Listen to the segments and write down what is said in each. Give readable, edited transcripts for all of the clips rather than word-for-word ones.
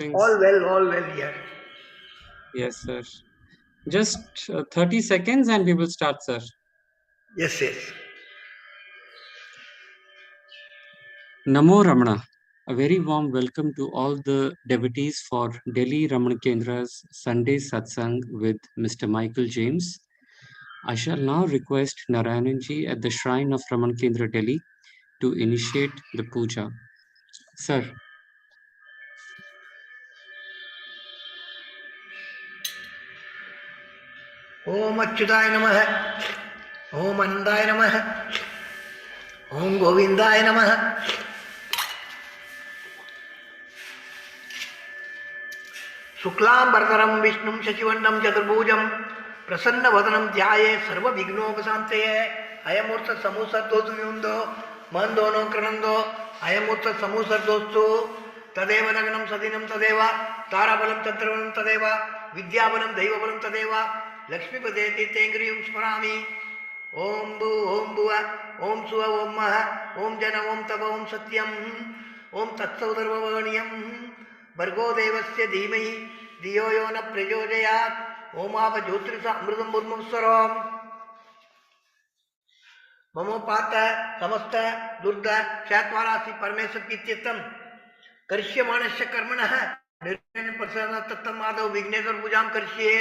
Things. All well here. Yes, sir. Just 30 seconds and we will start, sir. Yes, yes. Namo Ramana. A very warm welcome to all the devotees for Delhi Ramana Kendra's Sunday Satsang with Mr. Michael James. I shall now request Narayananji at the shrine of Ramana Kendra Delhi to initiate the puja. Sir. ओम अच्युताय नमः, ओम आनंदाय नमः, ओम गोविंदाय नमः। शुक्लांबरधरं विष्णुं शशिवर्णं चतुर्भुजं प्रसन्नवदनं ध्यायेत् सर्वविघ्नोपशान्तये। अयमूर्त समूसर्दोस्तु मंदोनो कृणंदो अयमूर्त समूसर्दोस्तु तदेव नगनं सदिनं तदेव ताराबलं तत्रबलं तदेव विद्याबलं दैवबलं तदेव लक्ष्मीपदे तीर्थेङ्ग्रियं स्मरामि। ओम भू ओम भुव ओम सुव ओम मह ओम जन ओम तप ओम सत्यम ओम तत्सौदर्ववर्णीयम भर्गो देवस्य धीमहि धियो यो न प्रचोदयात् ओमाप ज्योतिषा अमृतं मुर्मुस्वरम्। ममोपात समस्त दुर्द क्षयत्वारासि परमेश्वर कीर्त्यर्थं करिष्यमाणस्य कर्मणः निर्णय प्रसन्नतत्तं आदौ विघ्नेश्वर पूजां करिष्ये।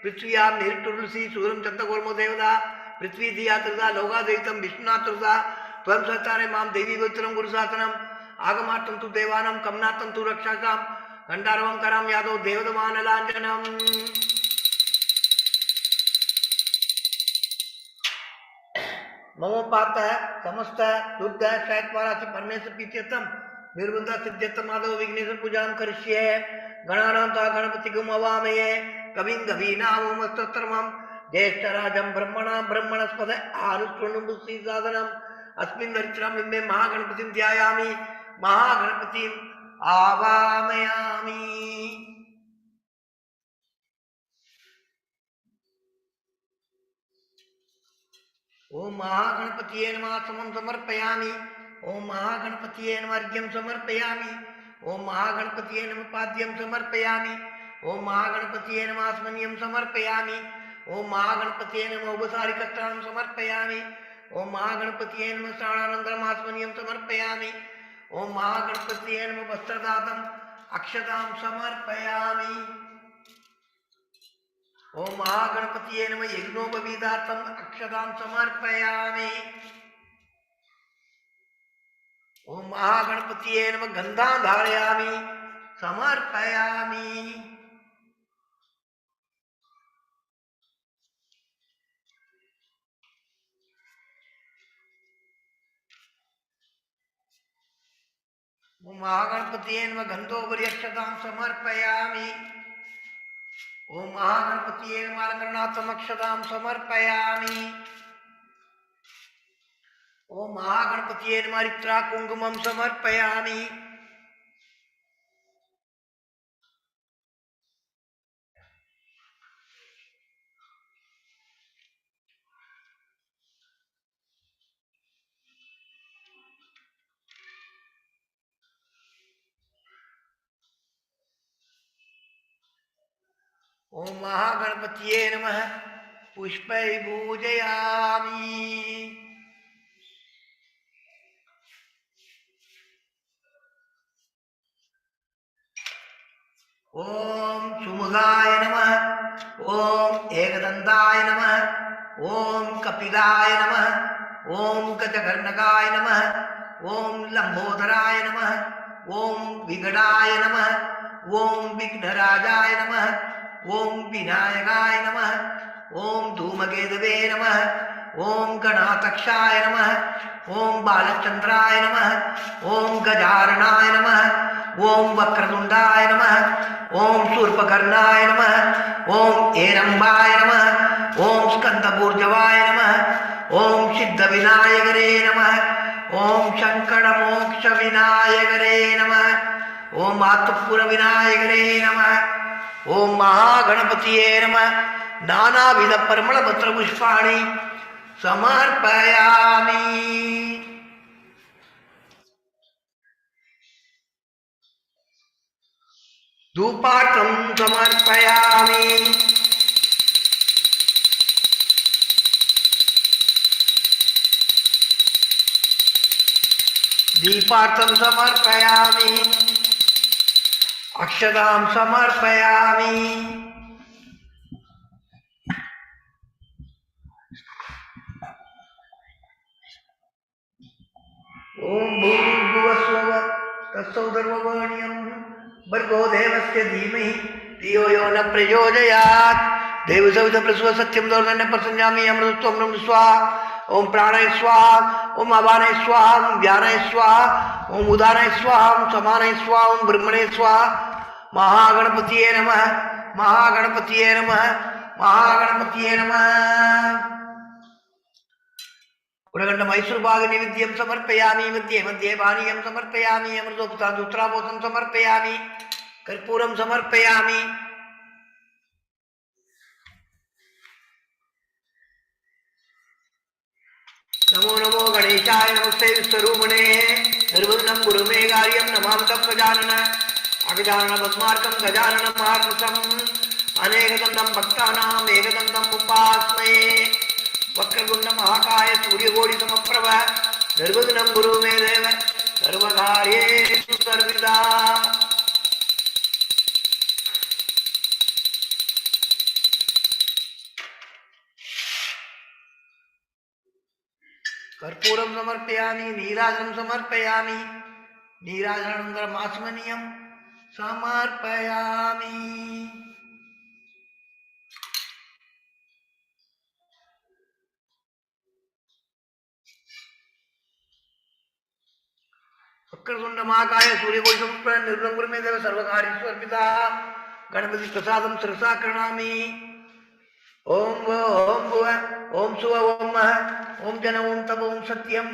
पृथ्व्यां निरुतुलसी सूरं चन्द्रगोर्मो देवता पृथ्वी धिया त्रिधा लोकादयितं विष्णुना त्रिधा त्वं सहचारे मां देवी गोत्रं गुरुशासनम् आगमार्थं तु देवानां कमनार्थं तु रक्षासां गण्डारवं करां यादव देवदमानलाञ्जनम्। ममोपात समस्त दुर्ग क्षयत्वारासि परमेश्वर प्रीत्यर्थं निर्बन्ध सिद्ध्यर्थं माधव विघ्नेश्वर पूजां करिष्ये। गणानां ता गणपतिगुं अवामहे कविं कवीनामुमस्तोत्रमं ज्येष्ठराजं ब्रह्मणां ब्रह्मणस्पद आरुष्टुण्डुमुसीसादनम् अस्मिन् दरिद्रं बिम्बे महागणपतिं ध्यायामि महागणपतिम् आवाहयामि। ओम महागणपतिये नमः समं समर्पयामि। ओम महागणपतिये नमः अर्घ्यं समर्पयामि। ओम महागणपतिये नमः पाद्यं समर्पयामि। ओम महागणपतिये नमः आस्मन्यं समर्पयामि। ओम महागणपतिये नमः उपसारिकत्राणं समर्पयामि। ओम महागणपतिये नमः श्रावणानन्तरम् आस्मन्यं समर्पयामि। ओम महागणपतिये नमः वस्त्रदातम् अक्षतां समर्पयामि। ओम महागणपतिये नमः यज्ञोपवीतार्थम् अक्षतां समर्पयामि। ओम महागणपतिये नमः गन्धां धारयामि समर्पयामि। ओम महागणपतिये नमः गन्धोपरि अक्षतां समर्पयामि। ओम महागणपतिये नमः अलङ्करणार्थम् अक्षतां समर्पयामि। ओम महागणपतिये नमः हरिद्रा कुङ्कुमं समर्पयामि। ओम महागणपतिये नमः पुष्पैः पूजयामि। ओम सुमुखाय नमः ओम एकदन्ताय नमः ओम कपिलाय नमः ओम गजकर्णकाय नमः ओम लंबोदराय नमः ओम विघटाय नमः ओम विघ्नराजाय नमः ओम विनायकाय नमः ओम धूमकेतवे नमः ओम गणाध्यक्षाय नमः ओम बालचंद्राय नमः ओम गजाननाय नमः ओम वक्रतुंडाय नमः ओम शूर्पकर्णाय नमः ओम एरंबाय नमः ओम स्कंदपूर्जवाय नमः ओम सिद्धविनायकरे नमः ओम शंकरमोक्ष विनायकरे नमः ओम मातुपुर विनायकरे नमः ओम महागणपतिये नमः नानाविध परिमलपत्र पुष्पाणि समर्पयामि। धूपार्थं समर्पयामि। दीपार्थं समर्पयामि। अक्षतां समर्पयामि। ओम भूर्भुवस्सुः तत्सवितुर्वरेण्यं भर्गो देवस्य धीमहि धियो यो न प्रचोदयात्। देवसवितुर्वरेण्यं सत्यं प्रसन्नामि अमृतत्वं स्वाहा। ओम प्राणाय स्वाहा। ओम अपानाय स्वाहा। ओम व्यानाय स्वाहा। ओम उदानाय स्वाहा। ओम समानाय स्वाहा। ओम ब्रह्मणे स्वाहा। महागणपतिये नमः। महागणपतिये नमः। महागणपतिये नमः। उरगंड मैसूर भाग नैवेद्यं समर्पयामि। मध्ये मध्ये पानीयं समर्पयामि। अमृतोपतान्तुत्रापोतं समर्पयामि। कर्पूरं समर्पयामि। नमो नमो गणेशाय नमस्ते विश्वरूपिणे निर्विघ्नं कुरु मे कार्यं नमामि तत्त्वजानन अगजानन पद्मार्कं गजाननं महार्निशम् अनेकदन्तं भक्तानाम् एकदन्तम् उपास्महे। वक्रतुण्ड महाकाय सूर्यकोटि समप्रभ निर्विघ्नं कुरु मे देव सर्वकार्येषु सर्वदा। कर्पूरं समर्पयामि। नीराजनं समर्पयामि। नीराजनानन्तरम् आचमनीयं समर्पयामि। वक्रतुण्ड महाकाय सूर्यकोटि समप्रभ निर्विघ्नं कुरु मे देव सर्वकार्येषु सर्वदा। गणपति प्रसादं शिरसा गृह्णामि। ओम व ओम भुव ओम सुव ओम मह ओम जन ओम तप ओम सत्यम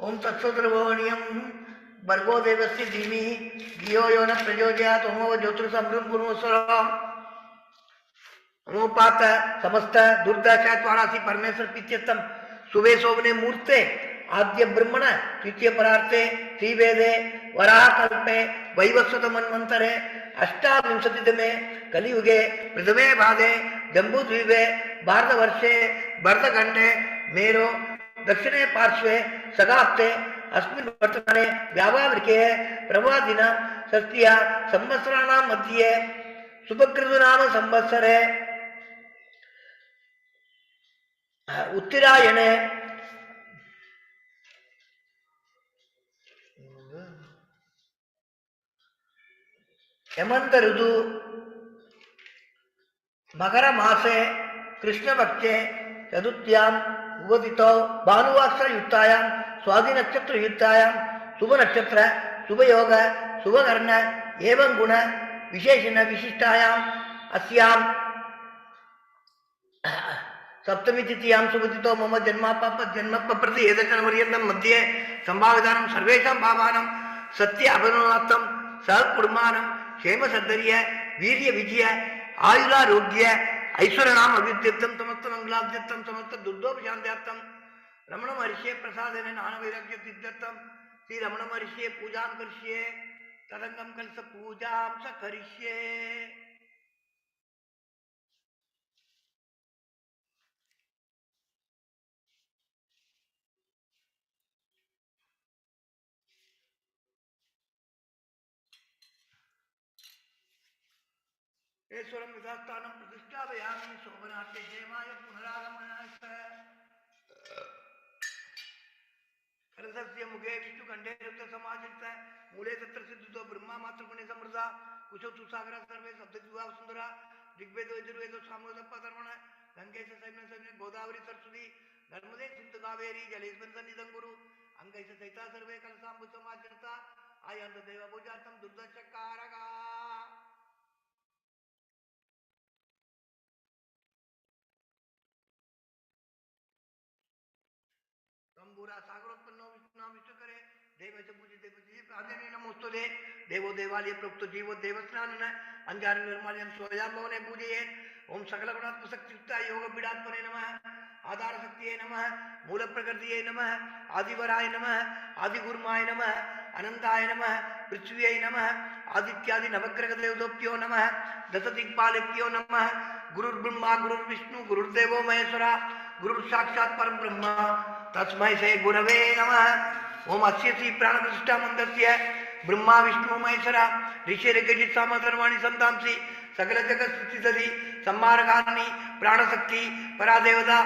ओम तत्सवितुर्वरेण्यं भर्गो देवस्य धीमहि धियो यो न प्रचोदयात्। ओम ज्योतिर्समृद्धं कुर्मस्वरम्। अमोपात समस्त दुर्दशा त्वारासी परमेश्वर पित्यत्तम सुबे शोभने मूर्ते आद्य ब्रह्मण द्वितीय परार्थे त्रिवेदे वराहकल्पे वैवस्वत मन्वन्तरे अष्टाविंशतितमे कलियुगे प्रथमे पादे जम्बूद्वीपे भारतवर्षे भरतखण्डे मेरो दक्षिणे पार्श्वे सगाप्ते अस्मिन् वर्तमाने व्यावावृके प्रभादिना षष्ट्या संवत्सराणां मध्ये शुभकृतनाम संवत्सरे उत्तरायणे हेमंत ऋतु मकर मासे कृष्णपक्षे चतुर्थ्यां उपदितौ भानुवासर युक्तायां स्वाति नक्षत्र युक्तायां शुभ नक्षत्र शुभ योग शुभ कर्ण एवं गुण विशेषण विशिष्टायां अस्यां सप्तमी तिथियां शुभतिथौ मम जन्मापाप जन्मप प्रति एतच्चनपर्यन्तं मध्ये संभावितानां सर्वेषां पापानां सत्य अभिनवार्थं सहकुटुम्बानां क्षेमसद्धर्य वीर्य विजय आयुरारोग्य ऐश्वर्यनाम अभ्युद्यर्थं समस्त मंगलाभ्यर्थं समस्त दुर्दोपशान्त्यार्थं रमण महर्षि प्रसादेन ज्ञानवैराग्य सिद्ध्यर्थं श्री रमण महर्षि पूजां करिष्ये तदंगम कलश पूजां च करिष्ये। ईश्वरं विधास्थानं प्रतिष्ठापयामि शोभनार्थे क्षेमाय पुनरागमनाय करसस्य मुखे विष्णुकण्ठे रुद्रसमाजित मूले तत्र सिद्धतो ब्रह्मा मातृगुणे समृद्धा कुशौ सुसागरा सर्वे सप्तद्विवा सुन्दरा ऋग्वेदो यजुर्वेदो सामवेदोपधर्मण गंगे से सैन्य गोदावरी सरस्वती नर्मदे सिंधु कावेरी जलेस्मिन् सन्निधं कुरु अंगै से सहिता सर्वे कलशाम्बु समाजिता आयन्त देव पूजार्थं दुर्दशकारका। तंबूरा सागरोत्पन्नो विष्णु विष्णु करे देव से पूजित देव जी प्रार्थने नमोस्तुते देवो देवालय प्रोक्त जीवो देवस्नानन अंजान निर्माल्यं स्वयं भवने पूजये। ओम सकल गुणात्म शक्तियुक्ता योग पीडात्मने नमः आधार शक्तिये नमः मूल प्रकृतिये नमः आदिवराय नमः आदिगुरुमाय नमः अनंताय नमः पृथ्व्यै नमः आदित्यादि नवग्रह देवताभ्यो नमः दश दिक्पालेभ्यो नमः गुरुर्ब्रह्मा गुरुर्विष्णु गुरुर्देवो महेश्वरा गुरुर्साक्षात् परं ब्रह्म तस्मै श्री गुरवे नमः। ओम अस्य श्री प्राणप्रतिष्ठा मंत्रस्य ब्रह्मा विष्णु महेश्वरा ऋषिर्गजित सामधर्माणि संतांसि सकल जगत स्थिति संहारकारिणी प्राणशक्ति परादेवता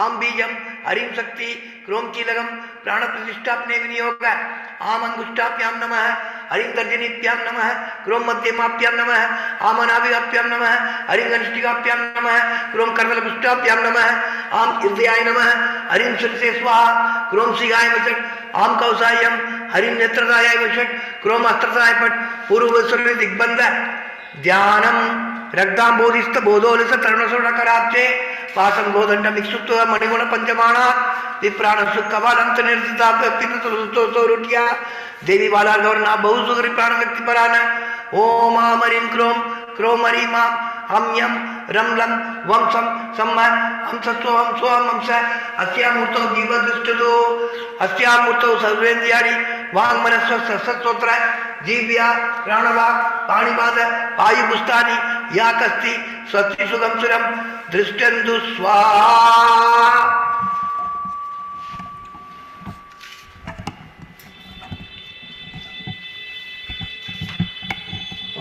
आम बीजम हरिम शक्ति क्रोम कीलकम प्राण प्रतिष्ठापने विनियोग आम अंगुष्ठाभ्याम नमः हरिम तर्जनीभ्याम नमः क्रोम मध्यमाभ्याम नमः आम अनाभिभ्याम नमः हरिम घनिष्ठिकाभ्याम नमः क्रोम करतलपुष्ठाभ्याम नमः आम हृदयाय नमः हरिम शिरसे स्वाहा क्रोम सिगाय वचट आम कौसायम हरिम नेत्रदाय वचट क्रोम अस्त्रदाय पट पूर्व दिग्बंध ध्यानम रक्तांबोधिस्त बोधोलिस तरुणसुरकराब्जे पासं गोदंड मिक्षुत्व मणिगुण पंचमाणा विप्राण सुखवालंत निर्दिताप्यपिनुतोरुट्या देवी बाला गौरना बहुसुगरी प्राण शक्ति परान ओम हरिं क्रोम क्रोम हरिं हम यम रम लम वम सम सम्म हम सत्वम स्वम हम स अस्यामूर्तो जीवदुष्टदो अस्यामूर्तो सर्वेन्द्रियाणि वांग मनस्व सत्सत्वत्र जीव्या प्राणवाक् पाणिपाद वायुपुष्टानि या कस्ति स्वस्ति सुगम सुरम दृष्टन्तु स्वाहा।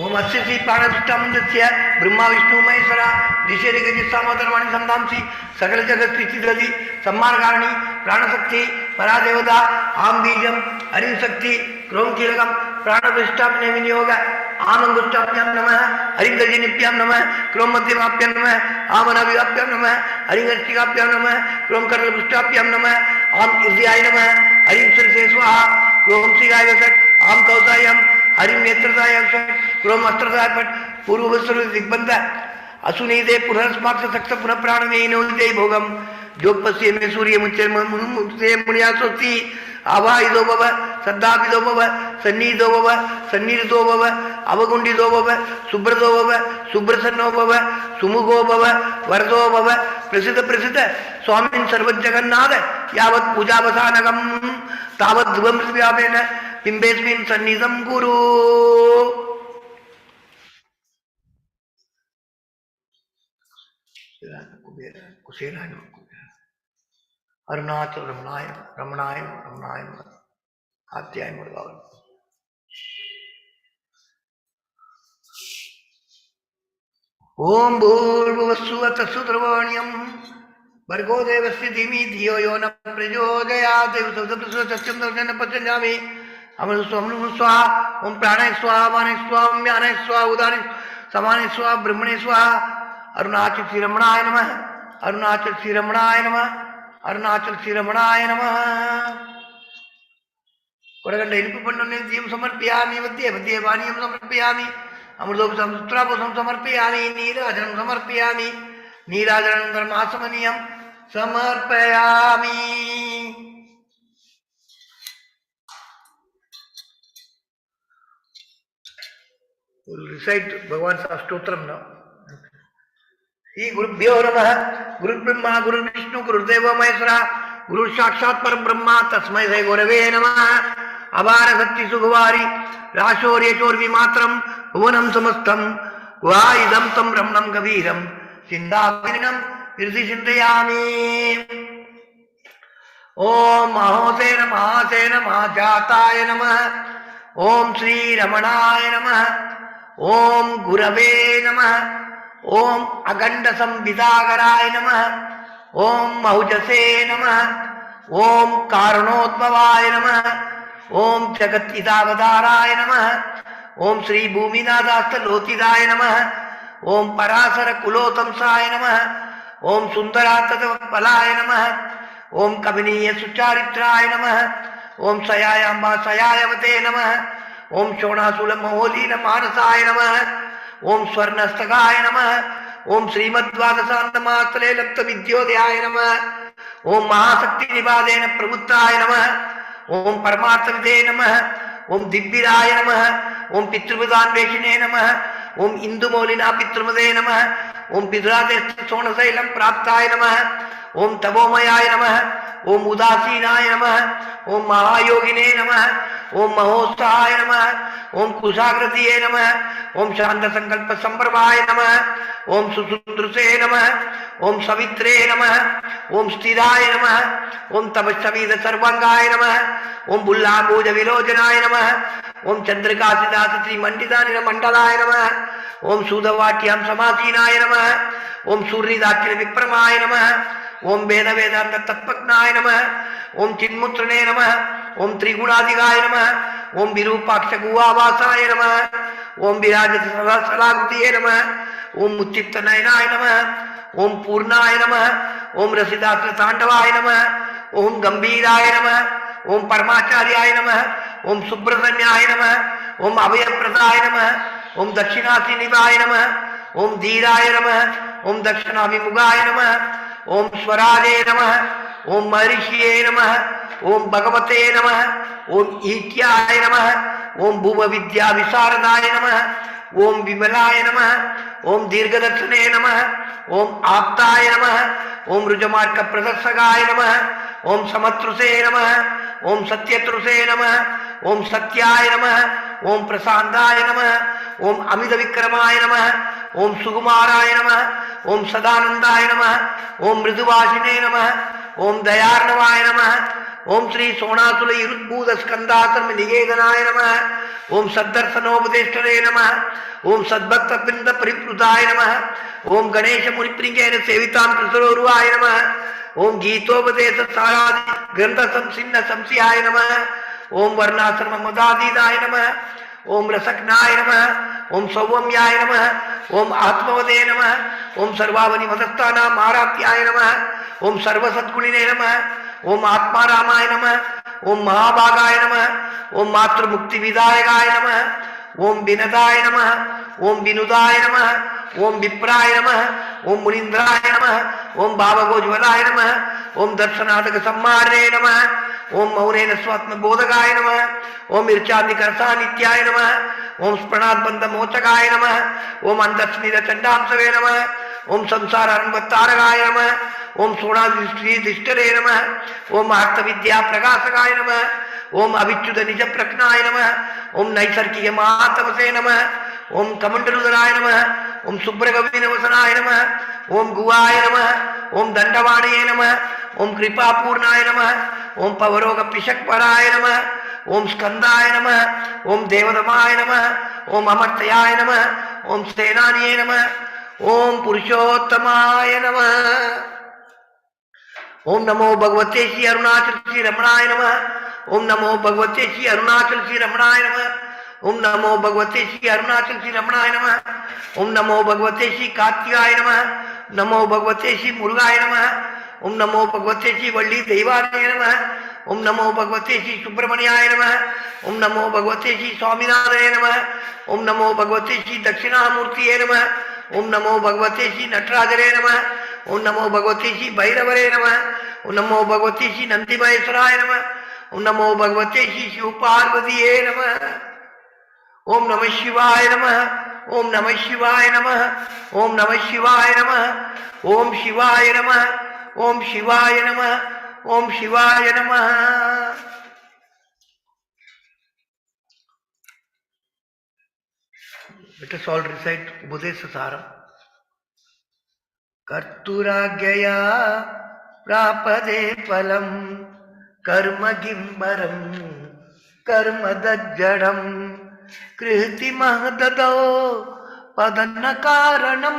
ओम अस्य श्री प्राणप्रतिष्ठामन्त्रस्य ब्रह्मा विष्णु महेश्वरा ऋषिर्गजित सामधर्माणि संतांसि सकल जगत स्थिति संहारकारिणी प्राणशक्ति परादेवता आम बीजम हरिं शक्ति क्रोम कीलकम प्राणप्रतिष्ठापने विनियोग आम अंगुष्ठाभ्याम नमः हरिं गर्जनीभ्याम नमः क्रोम मध्यमाभ्याम नमः आम अनाभिभ्याम नमः हरिं घनिष्ठिकाभ्याम नमः क्रोम करतलपुष्ठाभ्याम नमः आम हृदयाय नमः हरिं शिरसे स्वाहा क्रोम सिगाय वसट आम कौसायम हरिं नेत्रदाय क्रोम अस्त्रदाय पट पूर्व दिग्बंध असुनीदे पुनरस्मात् सक्ष पुनः प्राणमे नोदिते भोगम जोगपस्य में सूर्य मुच्चे मुनियासोक्ति आवाहिदो भव सद्दाभिदो भव सन्निधो भव सन्निधो भव अवगुंडिदो भव सुब्रतो भव सुब्रसन्नो भव सुमुखो भव वरदो भव प्रसिद्ध प्रसिद्ध स्वामिन् सर्वजगन्नाथ यावत् पूजावसानकं तावत् ध्रुवं व्यापेन बिम्बेस्मिन् सन्निधं कुरु। अरुणाचल रमणाय रमणाय रमणाय आत्याय मुर्गावन। ओम भूर्भुवस्सुः तत्सवितुर्वरेण्यं भर्गो देवस्य धीमहि धियो यो न प्रचोदयात् देवसवितुर्वरेण्यं पचन्यामि अमृतस्वं स्वाहा ओम प्राणाय स्वाहा माने स्वाहा ओम ज्ञानाय स्वाहा उदाने समाने स्वाहा ब्रह्मणे स्वाहा। अरुणाचल श्री रमणाय नमः अरुणाचल श्री रमणाय नमः अरुणाचल श्री रमणाय नमः। कोडगंड इनुपुपण्डं दीपं समर्पयामि मध्ये मध्ये पानीयं समर्पयामि अमृतोपसंस्त्रापोषं समर्पयामि नीराजनं समर्पयामि नीराजनं आसमनीयं समर्पयामि। We'll recite Bhagavan's Astotram now. Shri गुरुभ्यो नमः गुरुर्ब्रह्मा गुरुर्विष्णु गुरुर्देवो महेश्वरा गुरु साक्षात् परम ब्रह्मा तस्मै श्री गुरवे नमः। अपार शक्ति सुखवारी राशोर्यचोर्विमात्रं भुवनं समस्तं वाइदं तं रमणं गभीरं चिन्ताविनं हृदि चिन्तयामि। ओम महोसेन महासेन महाजाताय नमः ओम श्री रमणाय नमः ओम गुरवे नमः ओम अगंड संविदागराय नमः ओम महुजसे नमः ओम कारणोद्भवाय नमः ओम जगत्पितावताराय नमः ओम श्री भूमिनाथास्तलोतिदाय नमः ओम पराशर कुलोतंसाय नमः ओम सुंदरातपलाय नमः ओम कमनीय सुचारित्राय नमः ओम सयायाम्बा सयायवते नमः ओम शोणासुल महोलीन मानसाय नमः ओम स्वर्णस्तकाय नमः ओम श्रीमद्वादशान्तमास्तले लप्त विद्योदयाय नमः ओम महाशक्ति निवादेन प्रवृत्ताय नमः ओम परमार्थविदे नमः ओम दिव्यराय नमः ओम पितृपदान्वेषिणे नमः ओम इंदुमौलिना पितृमदे नमः ओम पितृरादेश सोणशैलं प्राप्ताय नमः ओम तपोमयाय नमः ओम उदासीनाय नमः, ओम महायोगिने नमः, ओम महोत्साहाय नमः, ओम कुशाग्रतीये नमः, ओम शांत संकल्प संप्रभाय नमः, ओम सुसुदृशे नमः, ओम सवित्रे नमः, ओम स्थिराय नमः, ओम तपस्वीद सर्वांगाय नमः, ओम बुल्लांबुज विलोचनाय नमः, ओम चंद्रकाशिदास श्री मंडितानिल मंडलाय नमः, ओम सूदवाट्याम समासीनाय नमः, ओम सूर्यदाक्षिण विप्रमाय नमः, ओम वेद वेदांत तत्वज्ञाय नमः, ओम चिन्मुत्रणे नमः, ओम त्रिगुणाधिकाय नमः, ओम विरूपाक्ष गुहावासाय नमः, ओम विराजत सलाकृतिये नमः, ओम उच्चित्त नयनाय नमः, ओम पूर्णाय नमः, ओम रसिदास तांडवाय नमः, ओम गंभीराय नमः, ओम परमाचार्याय नमः, ओम सुब्रह्मण्याय नमः, ओम अभयप्रदाय नमः, ओम दक्षिणासीनिवाय नमः, ओम धीराय नमः, ओम दक्षिणाभिमुखाय नमः, ओम स्वराजे नमः, ओम महर्षिये नमः, ओम भगवते नमः, ओम ईट्याय नमः, ओम भूम विद्या विशारदाय नमः, ओम विमलाय नमः, ओम दीर्घदर्शने नमः, ओम आप्ताय नमः, ओम रुजमार्ग प्रदर्शकाय नमः, ओम समत्रुसे नमः, ओम सत्यत्रुसे नमः, ओम सत्याय नमः, ओम प्रसादाय नमः, ओम अमित विक्रमाय नमः, ओम सुकुमाराय नमः, ओम सदानंदाय नमः, ओम मृदुवासिने नमः, ओम दयार्णवाय नमः, ओम श्री सोणासुल इरुद्भूत स्कंदाश्रम निकेतनाय नमः, ओम सद्दर्शनोपदेष्टरे नमः, ओम सद्भक्त वृंद परिप्लुताय नमः, ओम गणेश मुनिप्रियेण सेवितां कृष्णोरुवाय नमः, ओम गीतोपदेश सारादि ग्रंथ संसिन्न संशयाय नमः, ओम वर्णाश्रम मदादीदाय नमः, ओम रसज्ञाय नमः, ओम सौम्याय नमः, ओम आत्मवदे नमः, ओम सर्वावनि मदस्थानां मारात्याय नमः, ओम सर्वसद्गुणिने नमः, ओम आत्मारामाय नमः, ओम महाभागाय नमः, ओम मातृमुक्ति विदायकाय नमः, ओम विनदाय नमः, ओम विनुदाय नमः, ओम विप्राय नमः, ओम मुनीन्द्राय नमः, ओम भावगोज्वलाय नमः, ओम दर्शनादक सम्मारे नमः, ओम मौनेन स्वात्म बोधकाय नमः, ओम ईर्चादिकरसानित्याय नमः, ओम स्प्रणाद्बंध मोचकाय नमः, ओम अंधस्मित चंडांसवे नमः, ओम संसार अरण्वत्तारकाय नमः, ओम सोणादिष्टरे नमः, ओम आर्तविद्या प्रकाशकाय नमः, ओम अविच्युत निज प्रज्ञाय नमः, ओम नैसर्गिक महातपसे नमः, ओम कमंडलुधराय नमः, ओम सुब्रगविनवसनाय नमः, ओम गुहाय नमः, ओम दंडवाणये नमः, ओम कृपापूर्णाय नमः, ओम पवरोग पिशक्पराय नमः, ओम स्कंदाय नमः, ओम देवदमाय नमः, ओम अमर्त्याय नमः, ओम सेनानिये नमः, ओम पुरुषोत्तमाय नमः। ओम नमो भगवते श्री अरुणाचल श्री रमणाय नमः, ओम नमो भगवते श्री अरुणाचल श्री रमणाय नमः, ओम नमो भगवते श्री अरुणाचल श्री रमणाय नमः, ओम नमो भगवते श्री कार्तिकाय नमः, नमो भगवते श्री मुरुगाय नमः, ओम नमो भगवते श्री वल्ली देवाय नमः, ओम नमो भगवते श्री सुब्रमण्याय नमः, ओम नमो भगवते श्री स्वामीनाथाय नमः, ओम नमो भगवते श्री दक्षिणामूर्तिये नमः, ओम नमो भगवते श्री नटराजरे नमः, ओम नमो भगवते श्री भैरवरे नमः, ओम नमो भगवते श्री नंदीमहेश्वराय नमः, ओम नमो भगवते श्री शिव पार्वतीये नमः, ओम नमः शिवाय नमः, ओम नमः शिवाय नमः, ओम नमः शिवाय नमः, ओम शिवाय नमः, ओम शिवाय नमः, ओम शिवाय नमः। Let us all recite Ubodesa Saram. कर्तुराज्ञया प्रापदे फलम कर्म गिम्बरम कर्म दज्जडम कृति महददो पदन्न कारणम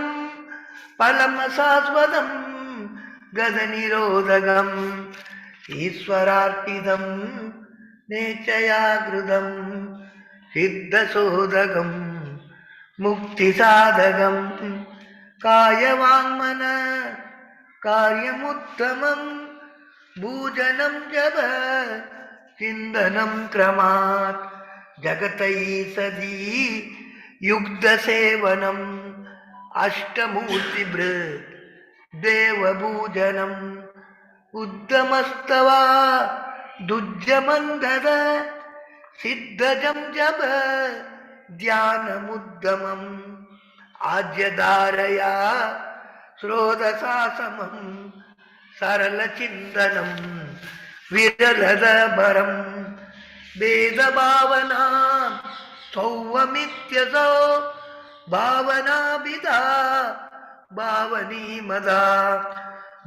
फलम शाश्वतम गद निरोधगम ईश्वरार्पितम नेचयागृदम सिद्धशोधगम मुक्ति साधगम कायवाङ्मन कार्यमुत्तमं भूजनं जप चिन्तनं क्रमात् जगतैसदी युक्तसेवनम् अष्टमूर्तिभृत् देवपूजनम् उद्यमस्तवा दुज्जमन्दद सिद्धजं जप ध्यानमुद्गमम् आज्यधारया श्रोतसा समं सरलचिन्तनं विरलदबरं वेदभावना सौवमित्यसौ भावनाभिधा भावनी मदा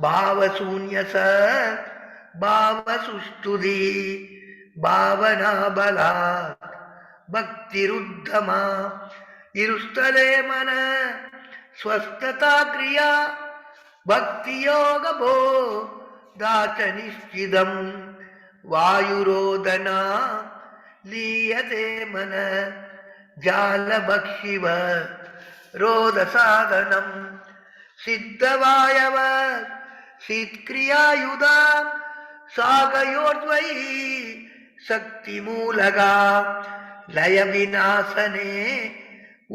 भावशून्यस भावसुष्ठुदी भावना बलात् भक्तिरुद्धमा इरुस्तले मन स्वस्थता क्रिया भक्तियोगभो दाचनिश्चिदं वायुरोदना लीयते मन जालभक्षिव रोदसाधनं सिद्धवायव शीत्क्रियायुधा सागयोर्द्वयी शक्तिमूलगा लयविनाशने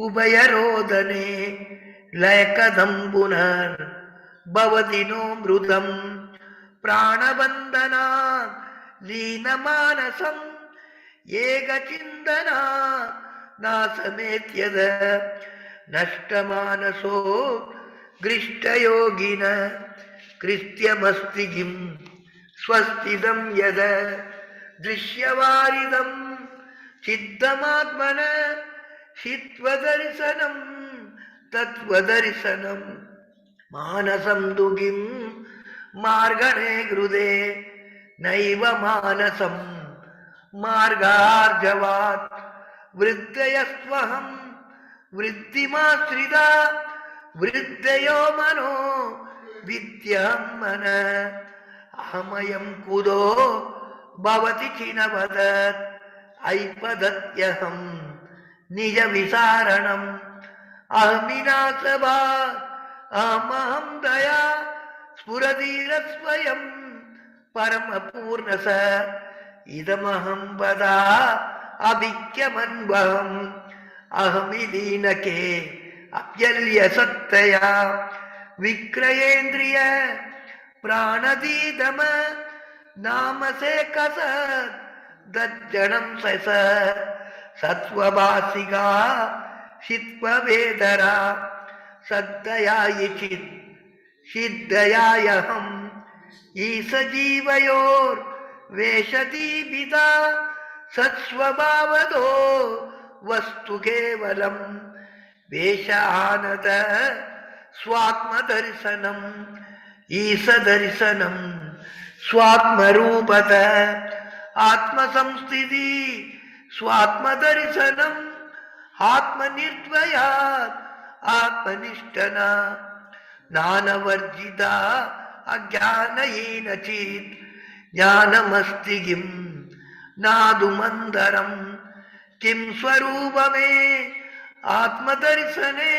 उभयरोदने लयकदं पुनर्भवति नो मृदं प्राणबन्धना लीनमानसम् एकचिन्तना नासमेत्यद नष्टमानसो गृष्टयोगिन कृत्यमस्ति किं स्वस्तिदं यद दृश्यवारिदं चित्तमात्मन हित्वदर्शनं तत्वदर्शनं मानसं तु किं मार्गणे हृदे नैव मानसं मार्गार्जवात् वृद्धयस्त्वहं वृद्धिमाश्रिता वृद्धयो मनो विद्यहं मन अहमयं कुतो भवति चिनवदत् ऐपदत्यहं निजविसारणम् अहमिनासभा अहमहं दया स्फुरतीरस्वयं परमपूर्णस इदमहं वदा अभिक्यमन्वहम् अहमिलीनके अप्यल्यसत्तया विक्रयेन्द्रिय प्राणदीदम नामसे कसत् दज्जनं सस सत्वभासिका शित्ववेदरा सद्दया इचित् सिद्धयायहम् ईशजीवयोर्वेषदीपिता सत्स्वभावदो वस्तु केवलं वेशानद स्वात्मदर्शनम् ईशदर्शनं स्वात्मरूपत आत्मसंस्थिति स्वात्मदर्शनम् आत्मनिर्द्वयात् आत्मनिष्ठना ज्ञानवर्जिता अज्ञानयेन चेत् ज्ञानमस्ति किं नादुमन्दरं किं स्वरूपमे आत्मदर्शने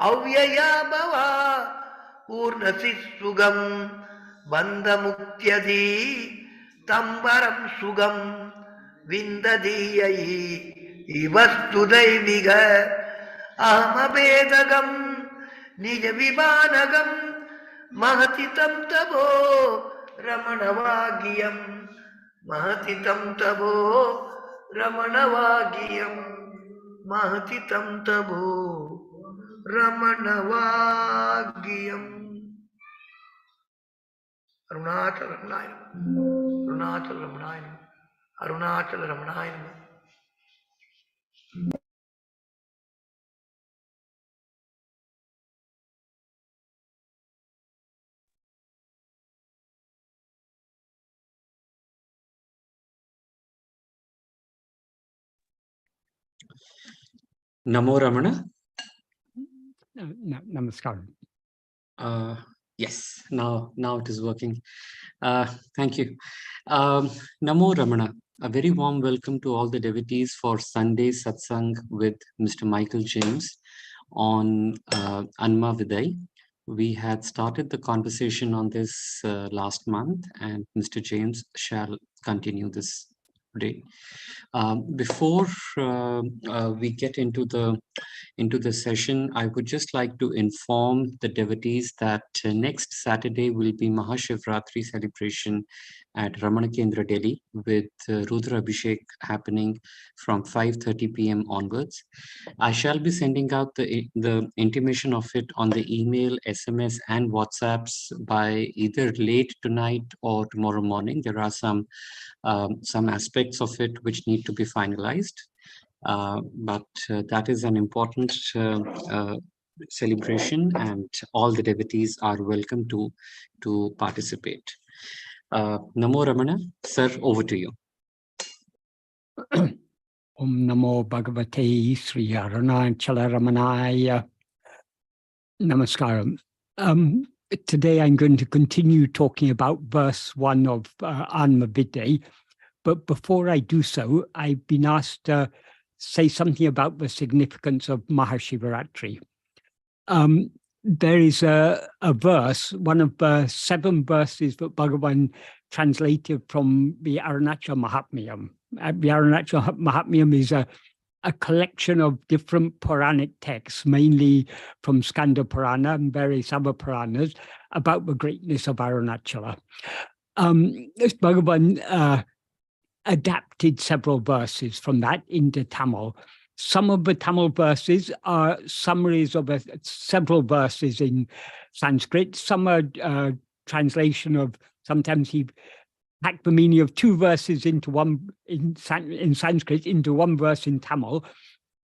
अव्यया भवा पूर्णसि सुगं बन्धमुक्त्यदी तं वरं सुगं विन्दधीयै इवस्तु दैविग अहमभेदगं निजविभानगं महति तं तभो रमणवागियं महति तं तभो रमणवागियं महति तं तभो रमणवागियम् Arunachal रमणाय Arunachal रमणाय Arunachal रमणाय Namo Ramana. Namaskaram. Yes, now it is working. Thank you. Namo Ramana. A very warm welcome to all the devotees for Sunday Satsang with Mr. Michael James on Anma Viddai. We had started the conversation on this last month, and Mr. James shall continue this today. Before we get into the session, I would just like to inform the devotees that next Saturday will be Mahashivratri celebration at Ramana Kendra, Delhi, with Rudra Abhishek happening from 5:30 p.m. onwards. I shall be sending out the intimation of it on the email, SMS, and WhatsApps by either late tonight or tomorrow morning. There are some aspects of it which need to be finalized, but that is an important celebration, and all the devotees are welcome to participate. Namo Ramana, sir, over to you. Om Namo Bhagavate Sri Arunachala Ramanaya. Namaskaram. Today I'm going to continue talking about verse 1 of Anma Viddai, but before I do so, I've been asked to say something about the significance of Mahashivaratri. There is a verse, one of the 7 verses that Bhagavan translated from the Arunachala Mahatmyam. The Arunachala Mahatmyam is a collection of different Puranic texts, mainly from Skanda Purana and various other Puranas, about the greatness of Arunachala. Bhagavan adapted several verses from that into Tamil. Some of the Tamil verses are summaries of several verses in Sanskrit. Some are translation of, sometimes he packed the meaning of 2 verses into one in Sanskrit into 1 verse in Tamil.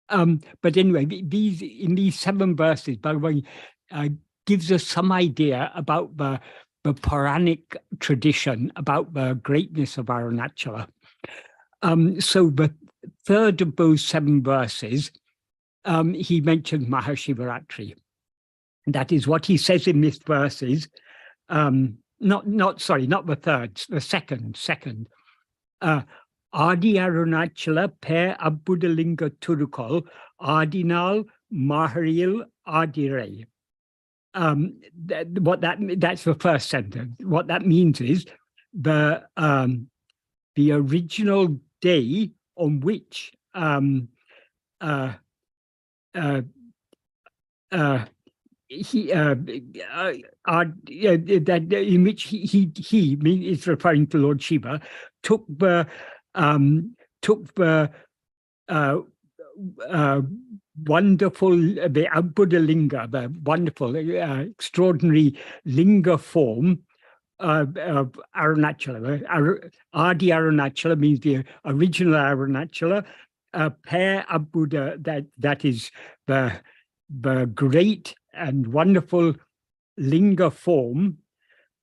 But anyway, in these 7 verses, Bhagavan gives us some idea about the Puranic tradition, about the greatness of Arunachala. So the 3rd of those 7 verses, he mentioned Mahashivaratri. That is what he says in this verses. Not the 3rd, the second. Adi Arunachala per Abbudalinga Turukol, Adinal Maharil Adire. That's the first sentence. What that means is the original day on which in which he is referring to Lord Shiva, took the wonderful, the Abbudalinga, the wonderful, extraordinary linga form of Arunachala. Adi Arunachala means the original Arunachala. Per Abbuddha, that is the great and wonderful linga form.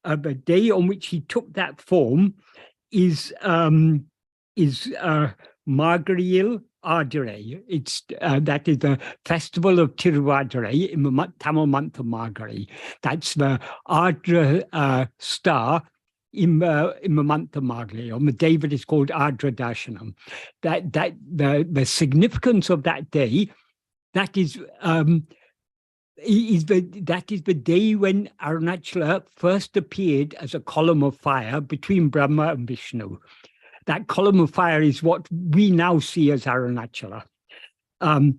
The day on which he took that form is Margaril Adire. It's that is the festival of Tiruvadurai in the Tamil month of Margari. That's the Adra star in the month of Margari. On the day that is called Adra Darshanam. The significance of that day, that is the day when Arunachala first appeared as a column of fire between Brahma and Vishnu. That column of fire is what we now see as Arunachala. And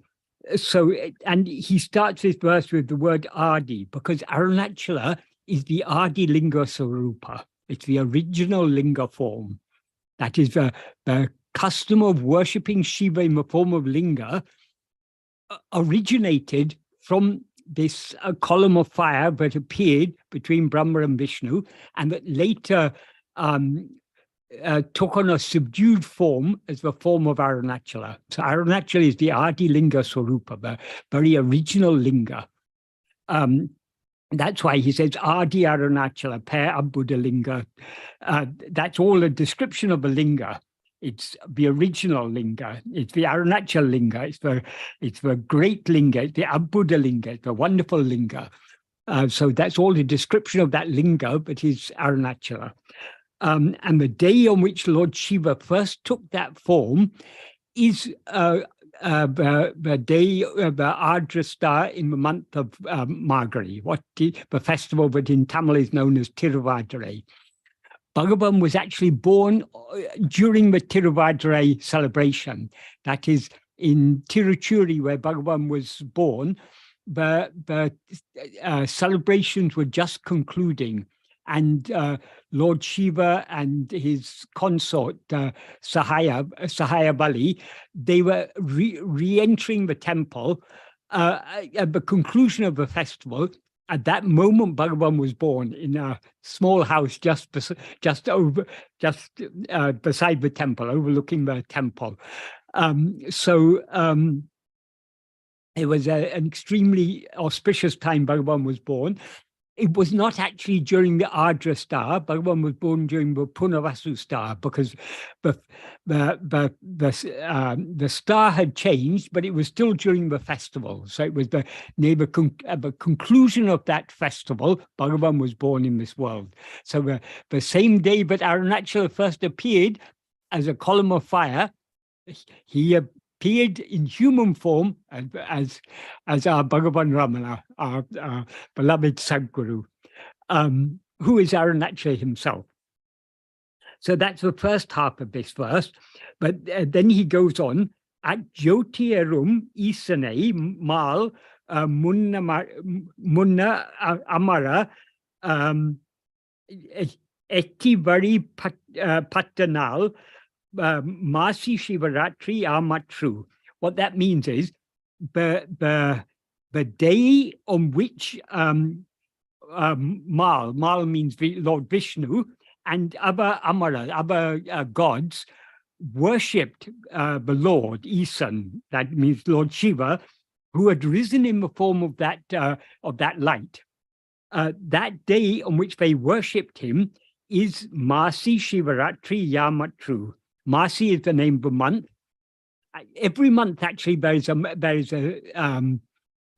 he starts his verse with the word Adi, because Arunachala is the Adi Linga Sarupa. It's the original Linga form. That is the custom of worshipping Shiva in the form of Linga originated from this column of fire that appeared between Brahma and Vishnu, and that later took on a subdued form as the form of Arunachala. So Arunachala is the Adi Linga Swarupa, the very original Linga. That's why he says Adi Arunachala, Per Abbuddha Linga. That's all a description of a Linga. It's the original Linga. It's the Arunachala Linga. It's the great Linga. It's the Abbuddha Linga. It's the wonderful Linga. So that's all the description of that Linga, but it's Arunachala. And the day on which Lord Shiva first took that form is the day of the Adra star in the month of Margari, the festival that in Tamil is known as Tiruvadurai. Bhagavan was actually born during the Tiruvadurai celebration. That is in Tiruchuri, where Bhagavan was born. The celebrations were just concluding. and Lord Shiva and his consort Sahaya Bali, they were re-entering the temple at the conclusion of the festival. At that moment, Bhagavan was born in a small house just beside the temple, overlooking the temple. It was an extremely auspicious time Bhagavan was born. It was not actually during the Ardra star. Bhagavan was born during the Punarvasu star, because the star had changed, but it was still during the festival. So it was near the conclusion of that festival, Bhagavan was born in this world. So the same day that Arunachala first appeared as a column of fire, he appeared in human form as our Bhagavan Ramana, our beloved Sadguru, who is Arunachala himself. So that's the first half of this verse. But then he goes on, at Jyotiarum Isane Mal Munna Amara Etivari Pattanal Masi Shivaratri Amatru. What that means is the day on which Mal means Lord Vishnu and other Amara, other gods worshipped the Lord Isan, that means Lord Shiva, who had risen in the form of that light. That day on which they worshipped him is Masi Shivaratri Yamatru. Masi is the name of a month. Every month, actually, there is a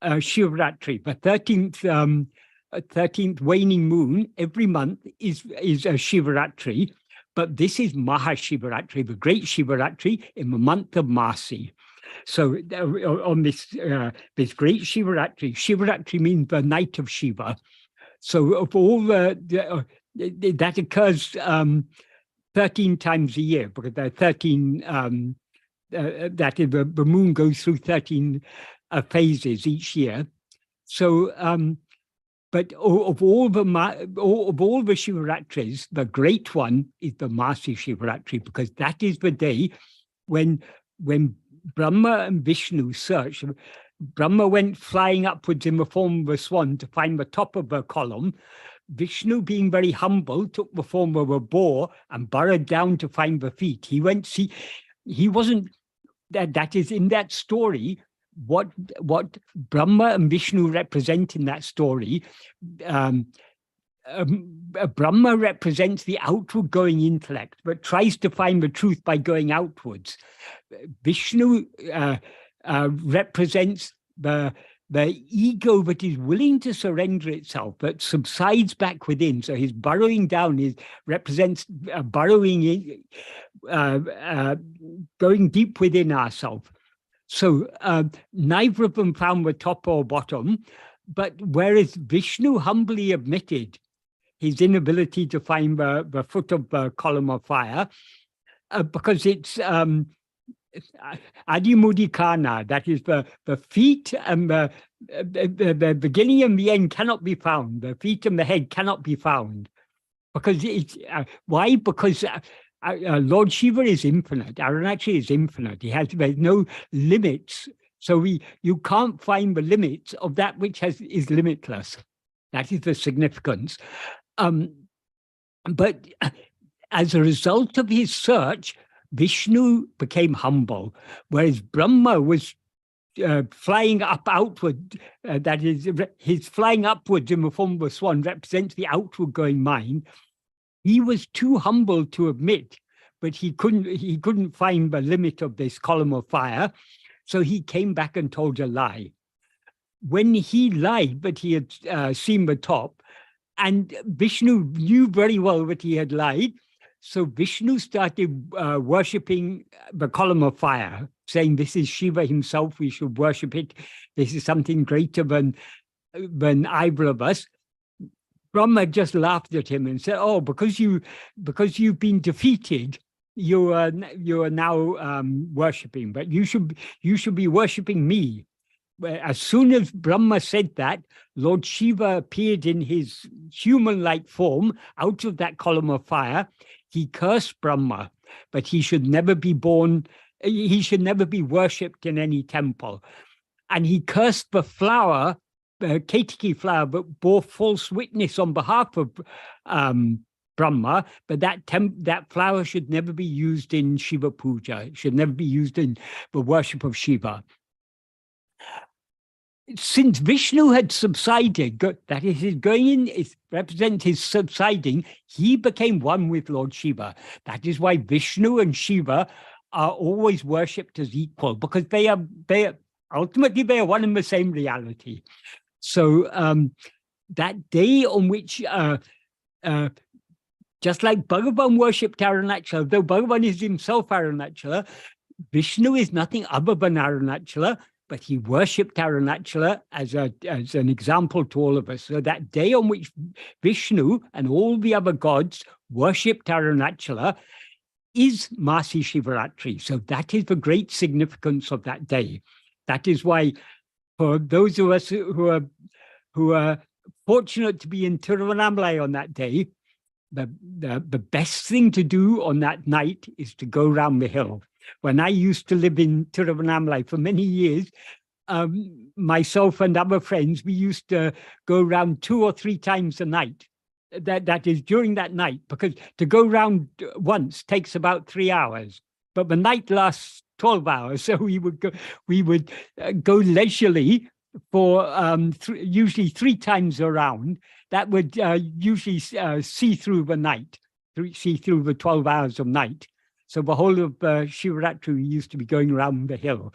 Shivaratri. The 13th waning moon every month is a Shivaratri, but this is Mahashivaratri, the great Shivaratri in the month of Masi. So on this great Shivaratri, Shivaratri means the night of Shiva. So of all that occurs 13 times a year, because there are 13, that is, the moon goes through 13 phases each year. So, but of all the Shivaratris, the great one is the Masi Shivaratri, because that is the day when Brahma and Vishnu searched. Brahma went flying upwards in the form of a swan to find the top of the column. Vishnu, being very humble, took the form of a boar and burrowed down to find the feet. He wasn't, that is in that story, what Brahma and Vishnu represent in that story. Brahma represents the outward going intellect, but tries to find the truth by going outwards. Vishnu represents the ego that is willing to surrender itself, but subsides back within. So his burrowing down represents burrowing in, going deep within ourselves. So neither of them found the top or bottom, but whereas Vishnu humbly admitted his inability to find the foot of the column of fire, because it's Adimudikana, that is the feet and the beginning and the end cannot be found. The feet and the head cannot be found. Because it's why? Because Lord Shiva is infinite. Arunachala is infinite. There's no limits. So you can't find the limits of that which is limitless. That is the significance. But as a result of his search, Vishnu became humble, whereas Brahma was flying up outward. That is, his flying upwards in the form of a swan represents the outward going mind. He was too humble to admit, but he couldn't find the limit of this column of fire, so he came back and told a lie. When he lied that he had seen the top, and Vishnu knew very well that he had lied, so Vishnu started worshipping the column of fire, saying, this is Shiva himself, we should worship it. This is something greater than either of us. Brahma just laughed at him and said, oh, because you've been defeated, you are now worshipping, but you should be worshipping me. as soon as Brahma said that, Lord Shiva appeared in his human-like form out of that column of fire. He cursed Brahma, but he should never be born, he should never be worshipped in any temple. And he cursed the flower, Ketiki flower, but bore false witness on behalf of Brahma, but that flower should never be used in Shiva Puja. It should never be used in the worship of Shiva. Since Vishnu had subsided, that is, his going in, it represents his subsiding, he became one with Lord Shiva. That is why Vishnu and Shiva are always worshipped as equal, because they are ultimately they are one and the same reality. So that day on which, just like Bhagavan worshipped Arunachala, though Bhagavan is himself Arunachala, Vishnu is nothing other than Arunachala, but he worshipped Arunachala as an example to all of us. So that day on which Vishnu and all the other gods worshipped Arunachala is Masi Shivaratri. So that is the great significance of that day. That is why, for those of us who are fortunate to be in Tiruvannamalai on that day, the best thing to do on that night is to go round the hill. When I used to live in Tiruvannamalai for many years, myself and other friends, we used to go round 2 or 3 times a night. That is during that night, because to go round once takes about 3 hours, but the night lasts 12 hours. So we would go leisurely for usually 3 times around. That would usually see through the night, see through the 12 hours of night. So the whole of Shivaratri, we used to be going around the hill.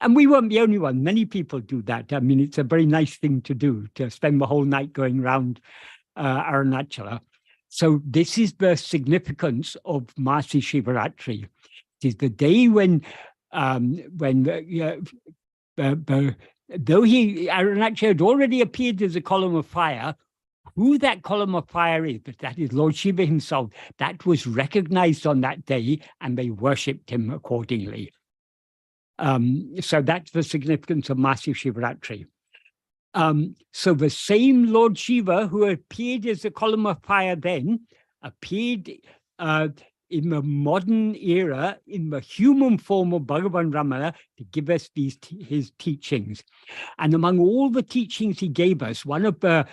And we weren't the only one. Many people do that. I mean, it's a very nice thing to do, to spend the whole night going around Arunachala. So this is the significance of Masi Shivaratri. It is the day when though Arunachala had already appeared as a column of fire, who that column of fire is, but that is Lord Shiva himself, that was recognized on that day, and they worshipped him accordingly. So that's the significance of Masi Shivaratri. So the same Lord Shiva who appeared as a column of fire then appeared in the modern era in the human form of Bhagavan Ramana to give us his teachings. And among all the teachings he gave us, one of the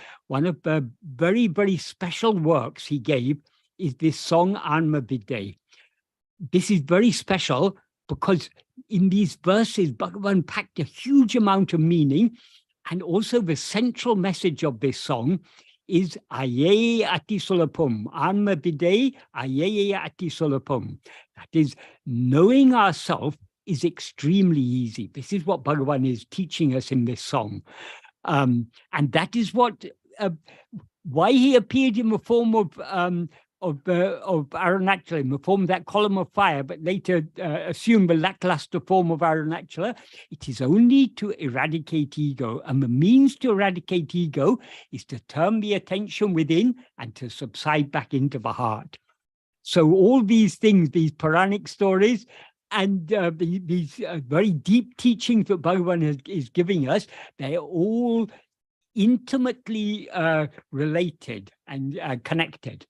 very, very special works he gave is this song Anma Viddai. This is very special because in these verses, Bhagavan packed a huge amount of meaning, and also the central message of this song is Aye Ati Solapum. Anma Viddai, Aye Ati Solapum. That is, knowing ourselves is extremely easy. This is what Bhagavan is teaching us in this song. And that is what, why he appeared in the form of Arunachala, in the form of that column of fire, but later assumed the lackluster form of Arunachala. It is only to eradicate ego, and the means to eradicate ego is to turn the attention within and to subside back into the heart. So all these things, these Puranic stories, and these very deep teachings that Bhagavan is giving us, they are all intimately related and connected.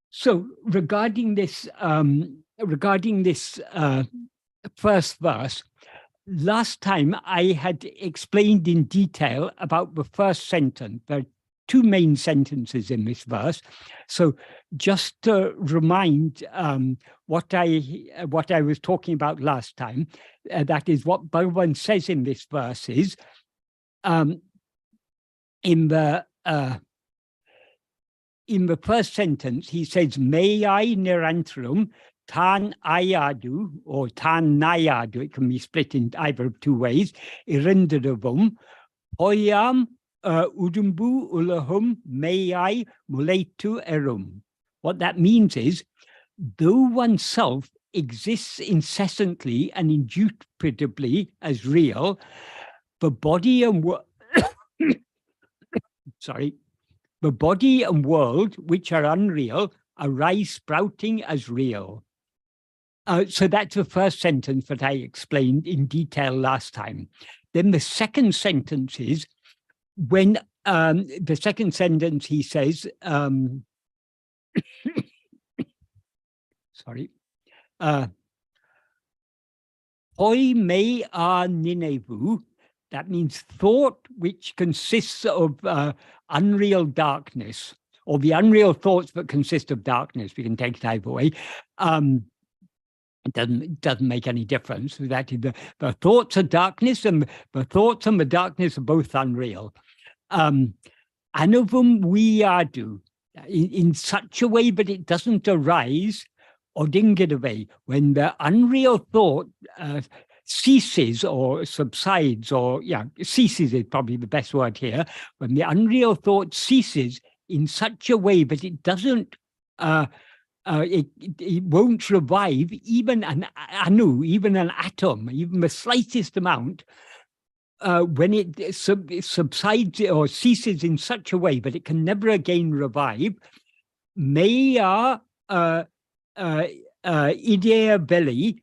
So regarding this first verse, last time I had explained in detail about the first sentence. There are 2 main sentences in this verse. So just to remind what I was talking about last time, that is what Bhagavan says in this verse is, in the first sentence, he says, May I Nirantaram Tan Ayadu or Tan Nayadu, it can be split in either of 2 ways, Irindadavam, Hoyam Udumbu Ulahum May I Muletu Erum. What that means is, though oneself exists incessantly and indubitably as real, the body and the body and world, which are unreal, arise sprouting as real. So that's the first sentence that I explained in detail last time. Then the second sentence is, when the second sentence he says, sorry, hoi mei a ninevu, that means thought which consists of unreal darkness, or the unreal thoughts that consist of darkness. We can take it either way. It doesn't make any difference. That the thoughts are darkness, and the thoughts and the darkness are both unreal. Anuvum viyadu, in such a way that it doesn't arise or away. When the unreal thought ceases or subsides, or ceases is probably the best word here. When the unreal thought ceases in such a way that it doesn't, it won't revive even an anu, even an atom, even the slightest amount, when it subsides or ceases in such a way that it can never again revive. Maya idea belly,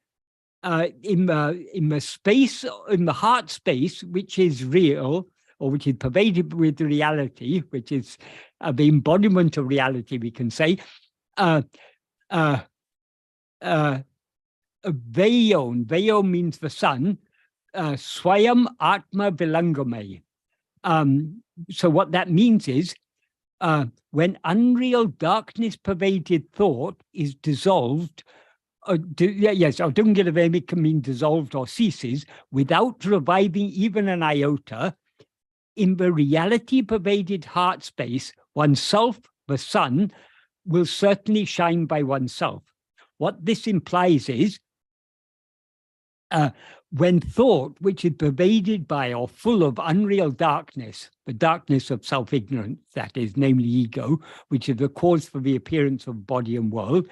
in the space, in the heart space, which is real, or which is pervaded with reality, which is the embodiment of reality, we can say. Vayon means the sun. Swayam Atma Vilangame. So what that means is, when unreal darkness pervaded thought is dissolved, Dungilavemi can mean dissolved or ceases, without reviving even an iota, in the reality pervaded heart space, oneself, the sun, will certainly shine by oneself. What this implies is, when thought, which is pervaded by or full of unreal darkness, the darkness of self-ignorance, that is, namely ego, which is the cause for the appearance of body and world,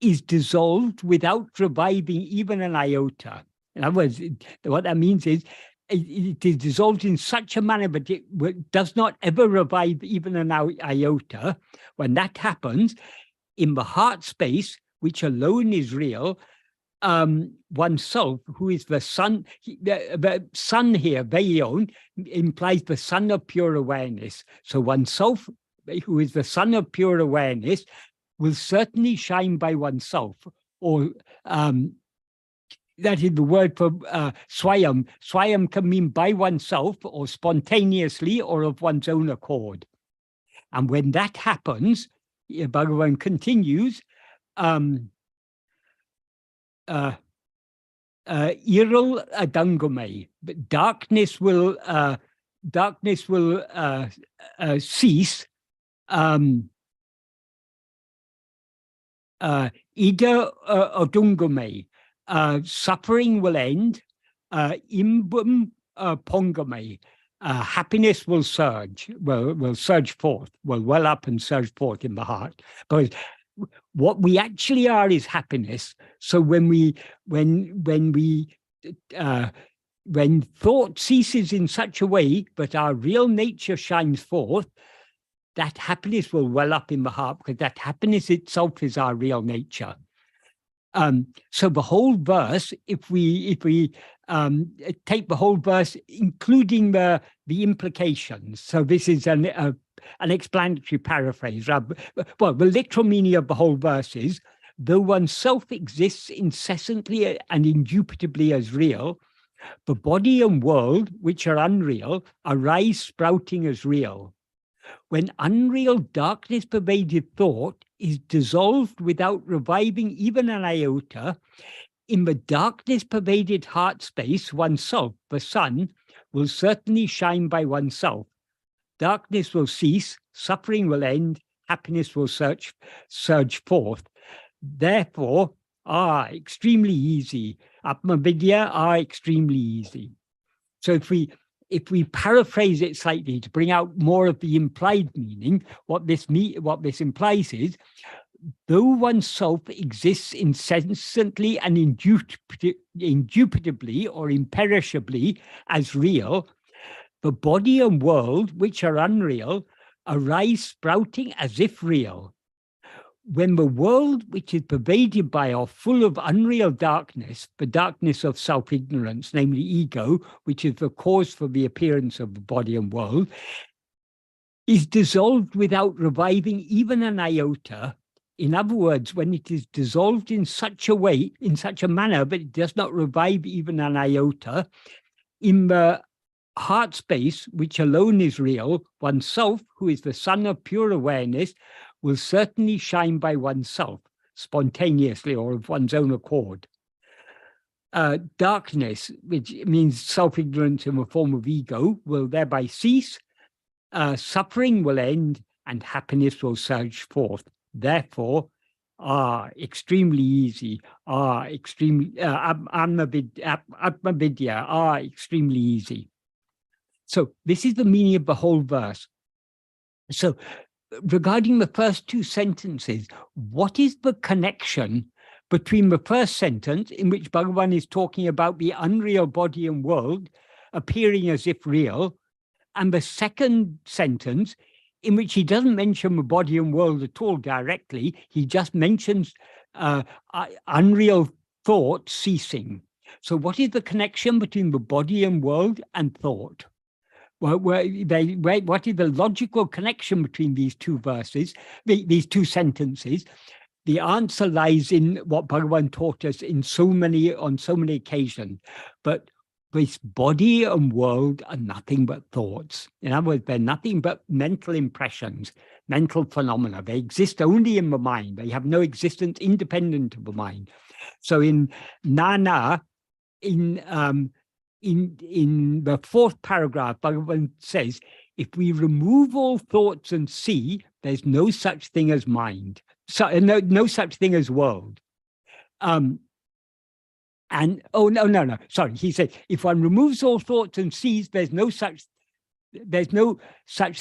is dissolved without reviving even an iota. In other words, what that means is, it is dissolved in such a manner that it does not ever revive even an iota. When that happens, in the heart space, which alone is real, oneself, who is the sun, the sun here, Vayon, implies the sun of pure awareness. So oneself, who is the sun of pure awareness, will certainly shine by oneself, or that is the word for swayam. Swayam can mean by oneself, or spontaneously, or of one's own accord. And when that happens, Bhagavan continues, Iral adangame, but darkness will cease. Ida odungame, suffering will end. Imbum pongame, happiness will surge, will surge forth, will well up and surge forth in the heart. Because what we actually are is happiness. So when thought ceases in such a way that our real nature shines forth, that happiness will well up in the heart, because that happiness itself is our real nature. So the whole verse, if we take the whole verse, including the implications, so this is an explanatory paraphrase. Well, the literal meaning of the whole verse is, though oneself exists incessantly and indubitably as real, the body and world, which are unreal, arise sprouting as real. When unreal darkness pervaded thought is dissolved without reviving even an iota, in the darkness pervaded heart space, oneself, the sun, will certainly shine by oneself. Darkness will cease, suffering will end, happiness will surge forth. Therefore, extremely easy. Anma Viddai extremely easy. So if we paraphrase it slightly to bring out more of the implied meaning, what this implies is, though oneself exists incessantly and indubitably or imperishably as real, the body and world, which are unreal, arise sprouting as if real. when the world which is pervaded by or full of unreal darkness, the darkness of self-ignorance, namely ego, which is the cause for the appearance of the body and world, is dissolved without reviving even an iota. In other words, when it is dissolved in such a way, in such a manner, but it does not revive even an iota, in the heart space, which alone is real, oneself, who is the sun of pure awareness, will certainly shine by oneself, spontaneously or of one's own accord. Darkness, which means self-ignorance in the form of ego, will thereby cease, suffering will end, and happiness will surge forth. Therefore, extremely easy, extremely, Anma Viddai, extremely easy. So this is the meaning of the whole verse. So regarding the first two sentences, what is the connection between the first sentence, in which Bhagavan is talking about the unreal body and world appearing as if real, and the second sentence, in which he doesn't mention the body and world at all directly, he just mentions unreal thought ceasing. So what is the connection between the body and world and thought? Well, what is the logical connection between these two verses, these two sentences? The answer lies in what Bhagavan taught us on so many occasions. But this body and world are nothing but thoughts. In other words, they're nothing but mental impressions, mental phenomena. They exist only in the mind. They have no existence independent of the mind. So in Nana, in the fourth paragraph, Bhagavan says, if we remove all thoughts and see, there's no such thing as mind. So no such thing as world. Sorry. He said, if one removes all thoughts and sees, there's no such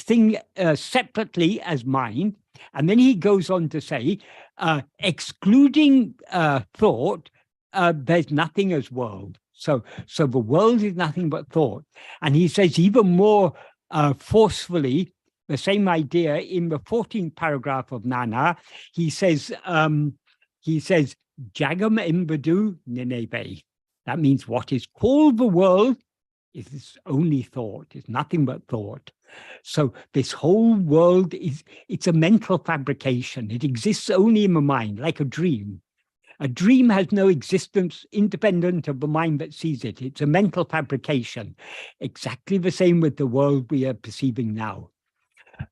thing separately as mind. And then he goes on to say, excluding thought, there's nothing as world. So the world is nothing but thought. And he says even more forcefully the same idea in the 14th paragraph of Nana. He says, Jagam Embadu Ninebe. That means what is called the world is only thought, it's nothing but thought. So this whole world it's a mental fabrication. It exists only in the mind, like a dream. A dream has no existence independent of the mind that sees it. It's a mental fabrication. Exactly the same with the world we are perceiving now.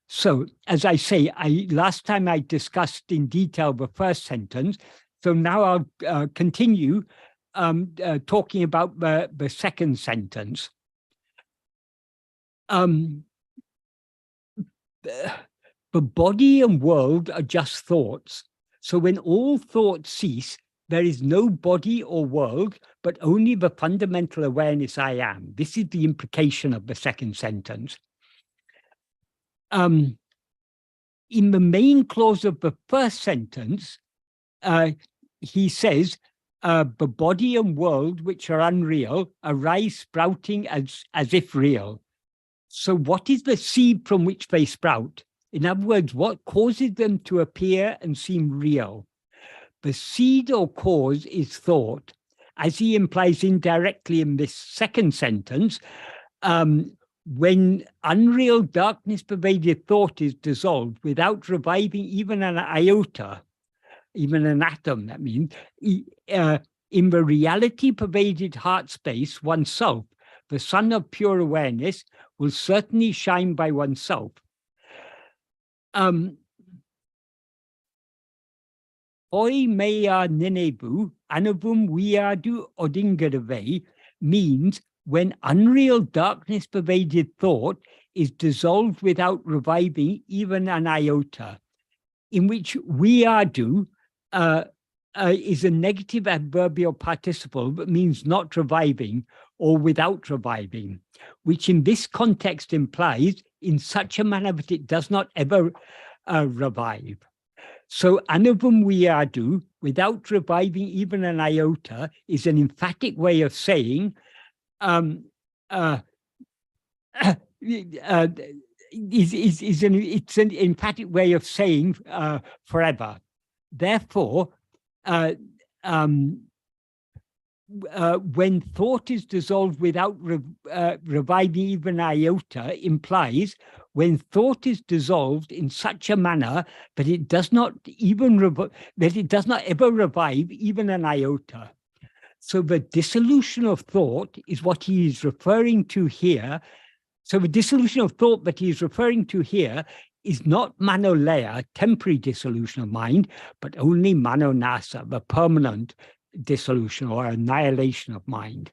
So, as I say, last time I discussed in detail the first sentence. So now I'll continue talking about the second sentence. The body and world are just thoughts. So when all thoughts cease, there is no body or world, but only the fundamental awareness I am. This is the implication of the second sentence. In the main clause of the first sentence, he says, the body and world, which are unreal, arise sprouting as if real. So what is the seed from which they sprout? In other words, what causes them to appear and seem real? The seed or cause is thought. As he implies indirectly in this second sentence, when unreal darkness-pervaded thought is dissolved without reviving even an iota, even an atom, that means, in the reality-pervaded heart space, oneself, the sun of pure awareness, will certainly shine by oneself. Oi mea nenebu anavum wiadu odingadave means when unreal darkness-pervaded thought is dissolved without reviving even an iota, in which wiadu is a negative adverbial participle that means not reviving or without reviving, which in this context implies in such a manner that it does not ever revive. So anubhum viyadu, without reviving even an iota, is an emphatic way of saying it's an emphatic way of saying forever. Therefore, when thought is dissolved without reviving even iota, implies when thought is dissolved in such a manner that it does not ever revive even an iota. So the dissolution of thought is what he is referring to here. So the dissolution of thought that he is referring to here is not manolaya, temporary dissolution of mind, but only manonasa, the permanent dissolution or annihilation of mind.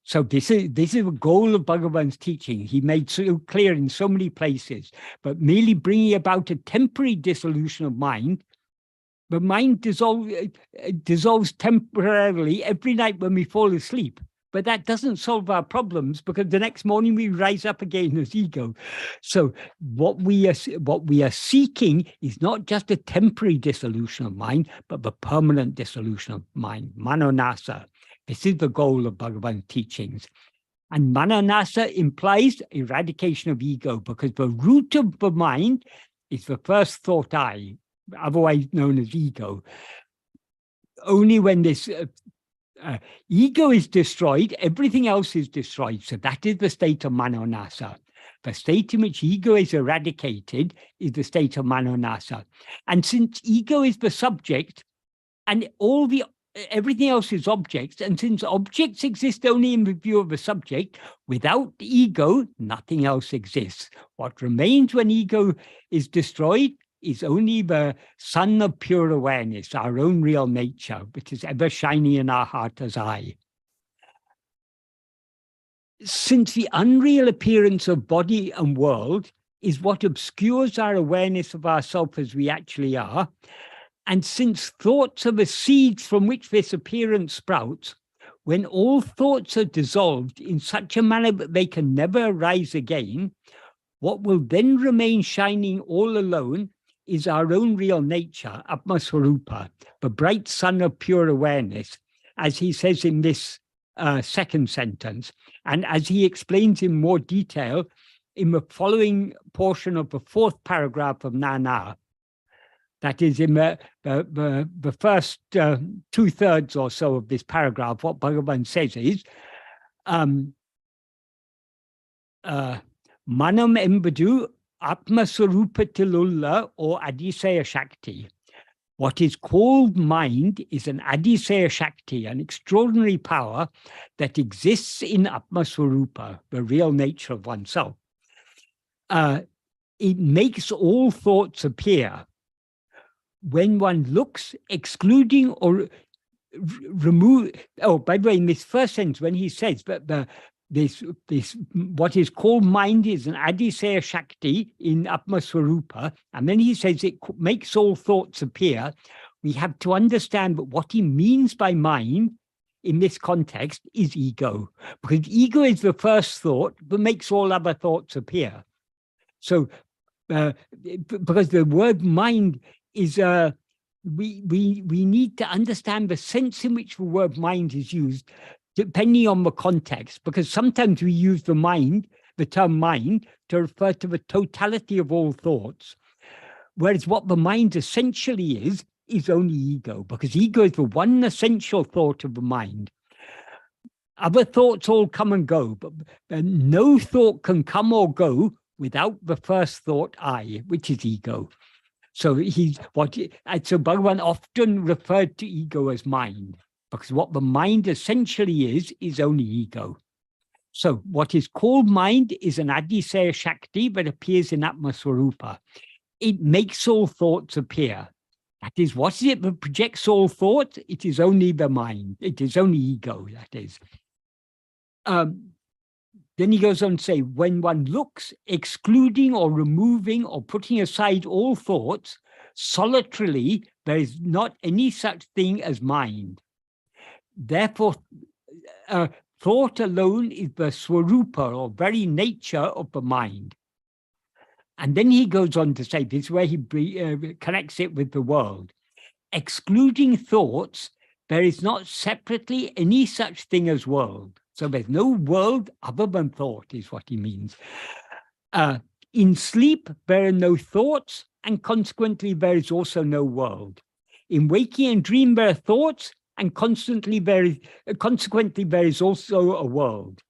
So this is the goal of Bhagavan's teaching. He made so clear in so many places, but merely bringing about a temporary dissolution of mind. The mind dissolves temporarily every night when we fall asleep, but that doesn't solve our problems because the next morning we rise up again as ego. So what we are seeking is not just a temporary dissolution of mind, but the permanent dissolution of mind, manonasa. This is the goal of Bhagavan's teachings. And manonasa implies eradication of ego because the root of the mind is the first thought I, otherwise known as ego. Only when this ego is destroyed, everything else is destroyed. So that is the state of manonasa. The state in which ego is eradicated is the state of manonasa. And since ego is the subject and everything else is objects, and since objects exist only in the view of the subject, without ego, nothing else exists. What remains when ego is destroyed is only the sun of pure awareness, our own real nature, which is ever shining in our heart as I. Since the unreal appearance of body and world is what obscures our awareness of ourselves as we actually are, and since thoughts are the seeds from which this appearance sprouts, when all thoughts are dissolved in such a manner that they can never arise again, what will then remain shining all alone is our own real nature, Atma Swarupa, the bright sun of pure awareness, as he says in this second sentence, and as he explains in more detail in the following portion of the fourth paragraph of Nana. That is in the first 2/3 or so of this paragraph. What Bhagavan says is, Manam embadu Atma Swarupatilulla or Adisaya Shakti. What is called mind is an Adisaya Shakti, an extraordinary power that exists in Atma Swarupa, the real nature of oneself. It makes all thoughts appear. When one looks, excluding or remove. Oh, by the way, in this first sentence, when he says that this what is called mind is an Adisaya Shakti in Atma Swarupa, and then he says it makes all thoughts appear, we have to understand that what he means by mind in this context is ego, because ego is the first thought that makes all other thoughts appear. So, because the word mind is we need to understand the sense in which the word mind is used, depending on the context, because sometimes we use the term mind, to refer to the totality of all thoughts, whereas what the mind essentially is only ego, because ego is the one essential thought of the mind. Other thoughts all come and go, but no thought can come or go without the first thought I, which is ego. So so Bhagavan often referred to ego as mind, because what the mind essentially is only ego. So what is called mind is an Adisaya Shakti that appears in Atma Swarupa. It makes all thoughts appear. That is, what is it that projects all thoughts? It is only the mind. It is only ego, that is. Then he goes on to say, when one looks, excluding or removing or putting aside all thoughts, solitarily, there is not any such thing as mind. Therefore, thought alone is the swarupa, or very nature of the mind. And then he goes on to say, this is where he connects it with the world. Excluding thoughts, there is not separately any such thing as world. So there's no world other than thought, is what he means. In sleep, there are no thoughts, and consequently there is also no world. In waking and dream there are thoughts, and consequently there is also a world.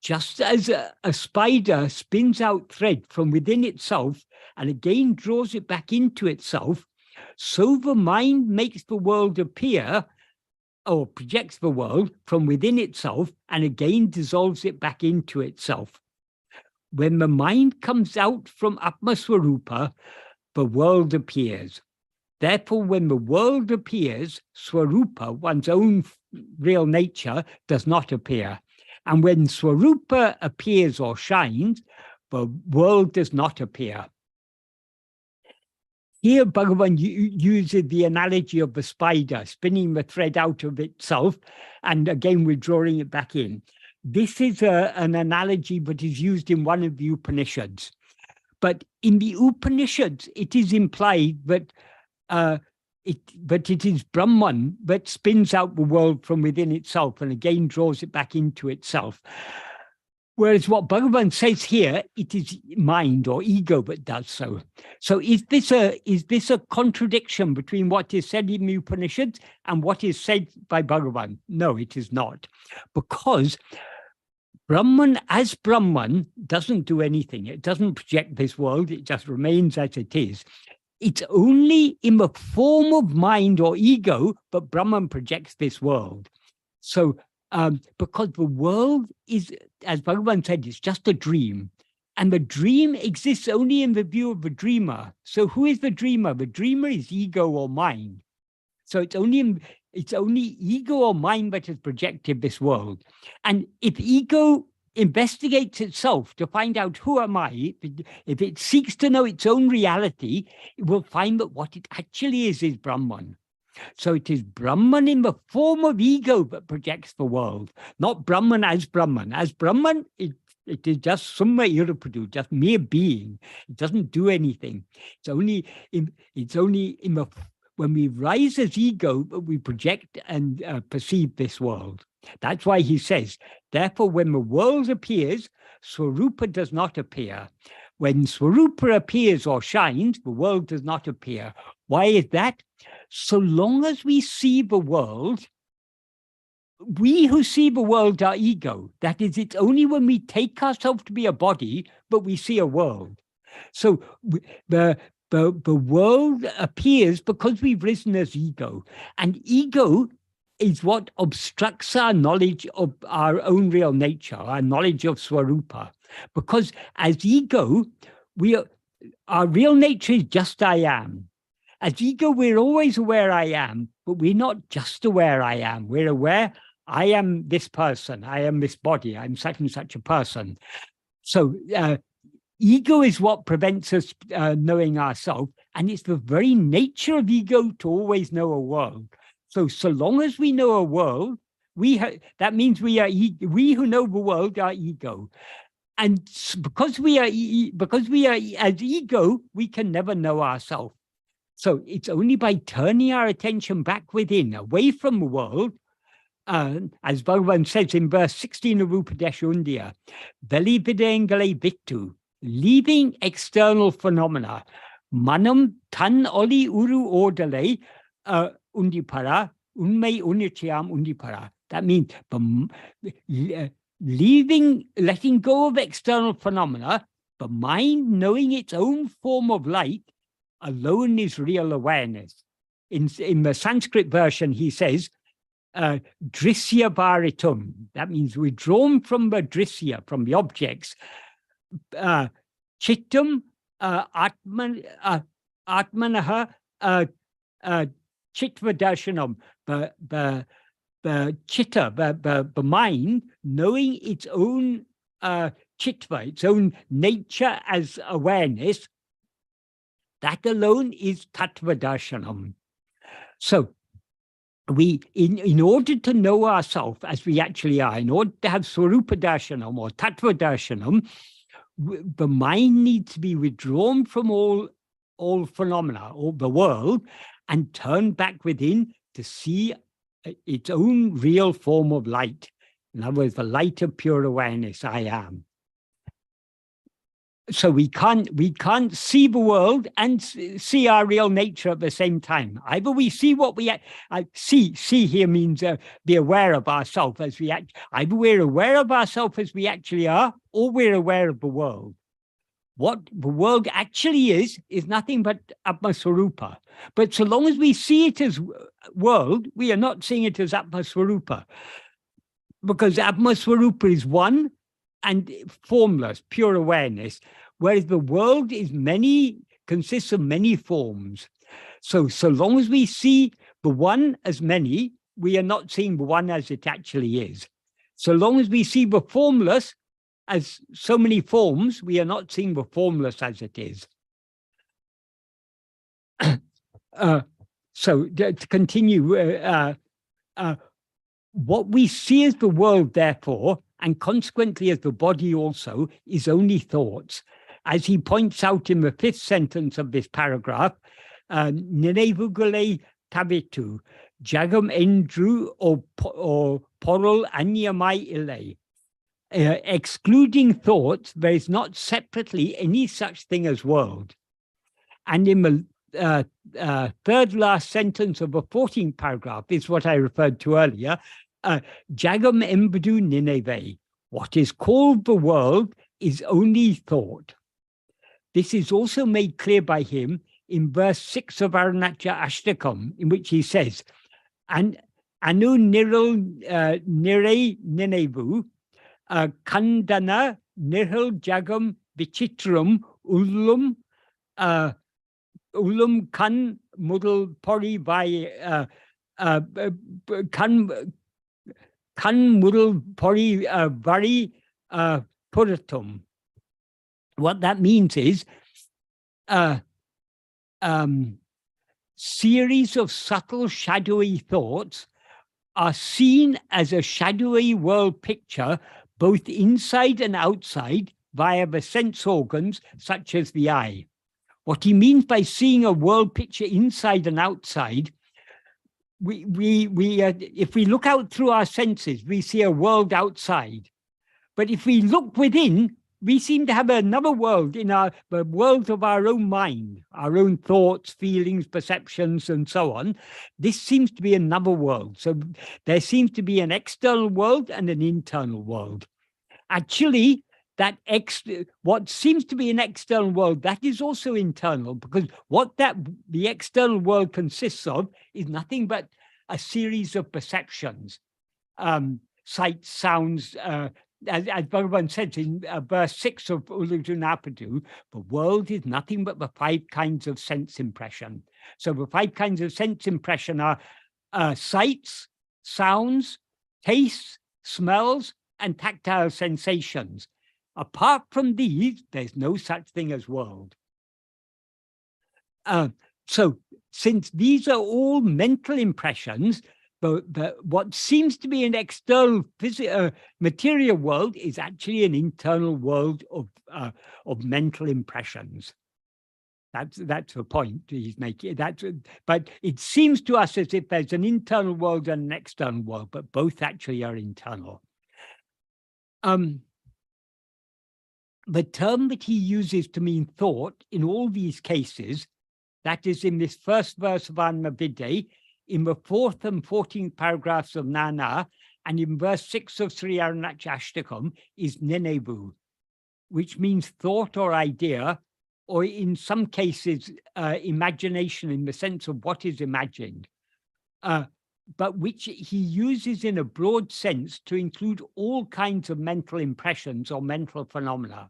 Just as a spider spins out thread from within itself and again draws it back into itself, so the mind makes the world appear or projects the world from within itself and again dissolves it back into itself. When the mind comes out from Atma Swarupa, the world appears. Therefore, when the world appears, Swarupa, one's own real nature, does not appear. And when Swarupa appears or shines, the world does not appear. Here, Bhagavan uses the analogy of the spider spinning the thread out of itself and again withdrawing it back in. This is an analogy that is used in one of the Upanishads. But in the Upanishads, it is implied that it is Brahman that spins out the world from within itself and again draws it back into itself. Whereas what Bhagavan says here, it is mind or ego that does so. So is this a contradiction between what is said in the Upanishads and what is said by Bhagavan? No, it is not. Because Brahman as Brahman doesn't do anything. It doesn't project this world. It just remains as it is. It's only in the form of mind or ego that Brahman projects this world. So because the world is, as Bhagavan said, it's just a dream. And the dream exists only in the view of the dreamer. So who is the dreamer? The dreamer is ego or mind. So it's only ego or mind that has projected this world. And if ego investigates itself to find out who am I, if it seeks to know its own reality, it will find that what it actually is Brahman. So it is Brahman in the form of ego that projects the world, not Brahman as Brahman. As Brahman, it is just summa irupudu, just mere being. It doesn't do anything. It's only in the when we rise as ego, we project and perceive this world. That's why he says, therefore, when the world appears, Swarupa does not appear. When Swarupa appears or shines, the world does not appear. Why is that? So long as we see the world, we who see the world are ego. That is, it's only when we take ourselves to be a body, but we see a world. So the world appears because we've risen as ego. And ego is what obstructs our knowledge of our own real nature, our knowledge of Swarupa. Because as ego, our real nature is just I am. As ego, we're always aware I am, but we're not just aware I am. We're aware I am this person, I am this body, I'm such and such a person. So ego is what prevents us knowing ourselves, and it's the very nature of ego to always know a world. So long as we know a world, that means we who know the world are ego. And because we are as ego, we can never know ourselves. So it's only by turning our attention back within, away from the world, as Bhagavan says in verse 16 of Upadesha, Veli videngale vittu, leaving external phenomena, manam tan oli uru ordale undipara, unmei unichayam undipara. That means letting go of external phenomena, the mind knowing its own form of light alone is real awareness. In the Sanskrit version, he says, drisya bharitum. That means withdrawn from the drisya, from the objects. Chittam atmanaha chitva darshanam. The chitta, the mind, knowing its own chitva, its own nature as awareness, that alone is tattva darshanam. So in order to know ourselves as we actually are, in order to have swarupa darshanam or tattva darshanam, the mind needs to be withdrawn from all phenomena, all the world, and turn back within to see its own real form of light. In other words, the light of pure awareness, I am. So we can't see the world and see our real nature at the same time. Either we see what we see here means be aware of ourselves as we act. Either we're aware of ourselves as we actually are, or we're aware of the world. What the world actually is nothing but Atma Swarupa. But so long as we see it as world, we are not seeing it as Atma Swarupa. Because Atma Swarupa is one and formless, pure awareness, whereas the world is consists of many forms. So long as we see the one as many, we are not seeing the one as it actually is. So long as we see the formless as so many forms, we are not seeing the formless as it is. So to continue, what we see as the world, therefore, and consequently as the body also, is only thoughts. As he points out in the 5th sentence of this paragraph, Ninevugale tabitu, jagam endru or porol anyamai ile. Excluding thoughts, there is not separately any such thing as world. And in the third last sentence of the 14th paragraph is what I referred to earlier. Jagam embudu Nineveh. What is called the world is only thought. This is also made clear by him in verse 6 of Arunachya Ashtakam, in which he says, "And anu niril nire Ninevu, kandana nirhil jagam vichitram ulum kan mudal pori vai kan mudal pori vari puratum." What that means is series of subtle shadowy thoughts are seen as a shadowy world picture, both inside and outside, via the sense organs such as the eye. What he means by seeing a world picture inside and outside, if we look out through our senses, we see a world outside. But if we look within, we seem to have another world in the world of our own mind, our own thoughts, feelings, perceptions, and so on. This seems to be another world. So there seems to be an external world and an internal world. Actually, what seems to be an external world, that is also internal, because what the external world consists of is nothing but a series of perceptions, sights, sounds. As Bhagavan said in verse 6 of Ulujunapadu, the world is nothing but the 5 kinds of sense impression. So the 5 kinds of sense impression are sights, sounds, tastes, smells, and tactile sensations. Apart from these, there's no such thing as world. So since these are all mental impressions, what seems to be an external material world is actually an internal world of mental impressions. That's the point he's making. But it seems to us as if there's an internal world and an external world, but both actually are internal. The term that he uses to mean thought in all these cases, that is in this first verse of Anma Viddai, in the 4th and 14th paragraphs of Nana, and in verse 6 of Sri Arunachya Ashtakam, is Nenevu, which means thought or idea, or in some cases, imagination in the sense of what is imagined, but which he uses in a broad sense to include all kinds of mental impressions or mental phenomena.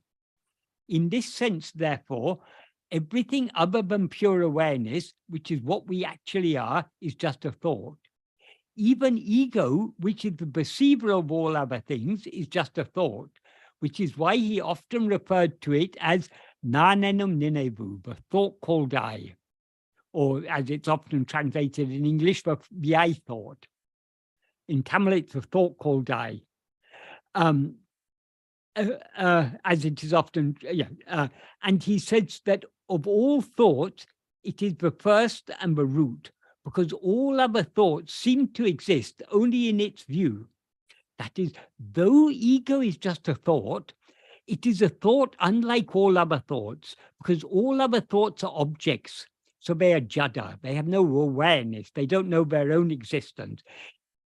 In this sense, therefore, everything other than pure awareness, which is what we actually are, is just a thought. Even ego, which is the perceiver of all other things, is just a thought, which is why he often referred to it as nanenum ninevu, the thought called I, or as it's often translated in English, the I thought. In Tamil, it's the thought called I. As it is often, and he says that of all thoughts, it is the first and the root, because all other thoughts seem to exist only in its view. That is, though ego is just a thought, it is a thought unlike all other thoughts, because all other thoughts are objects. So they are jada. They have no awareness. They don't know their own existence.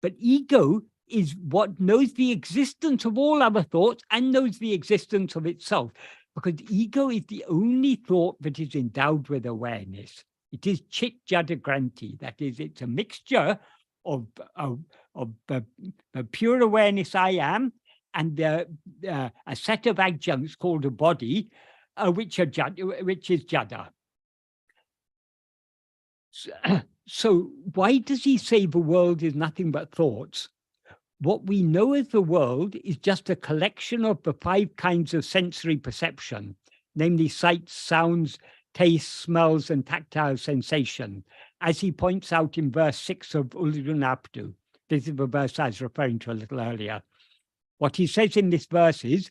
But ego is what knows the existence of all other thoughts and knows the existence of itself, because ego is the only thought that is endowed with awareness. It is chit jada granti. That is, it's a mixture of the pure awareness I am and a set of adjuncts called a body, which is jada. So why does he say the world is nothing but thoughts? What we know as the world is just a collection of the 5 kinds of sensory perception, namely sights, sounds, tastes, smells, and tactile sensation, as he points out in verse 6 of Uludunapdu. This is the verse I was referring to a little earlier. What he says in this verse is,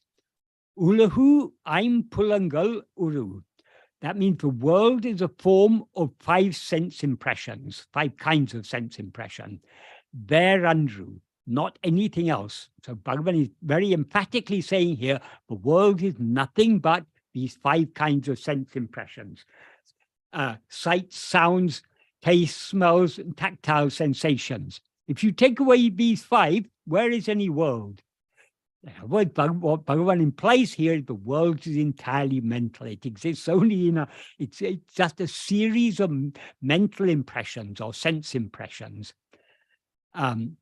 Ulahu aim pulangal uru. That means the world is a form of 5 sense impressions, 5 kinds of sense impression. There andru, not anything else. So Bhagavan is very emphatically saying here, the world is nothing but these 5 kinds of sense impressions. Sights, sounds, tastes, smells, and tactile sensations. If you take away these 5, where is any world? What Bhagavan implies here, the world is entirely mental. It exists only in it's just a series of mental impressions or sense impressions. Then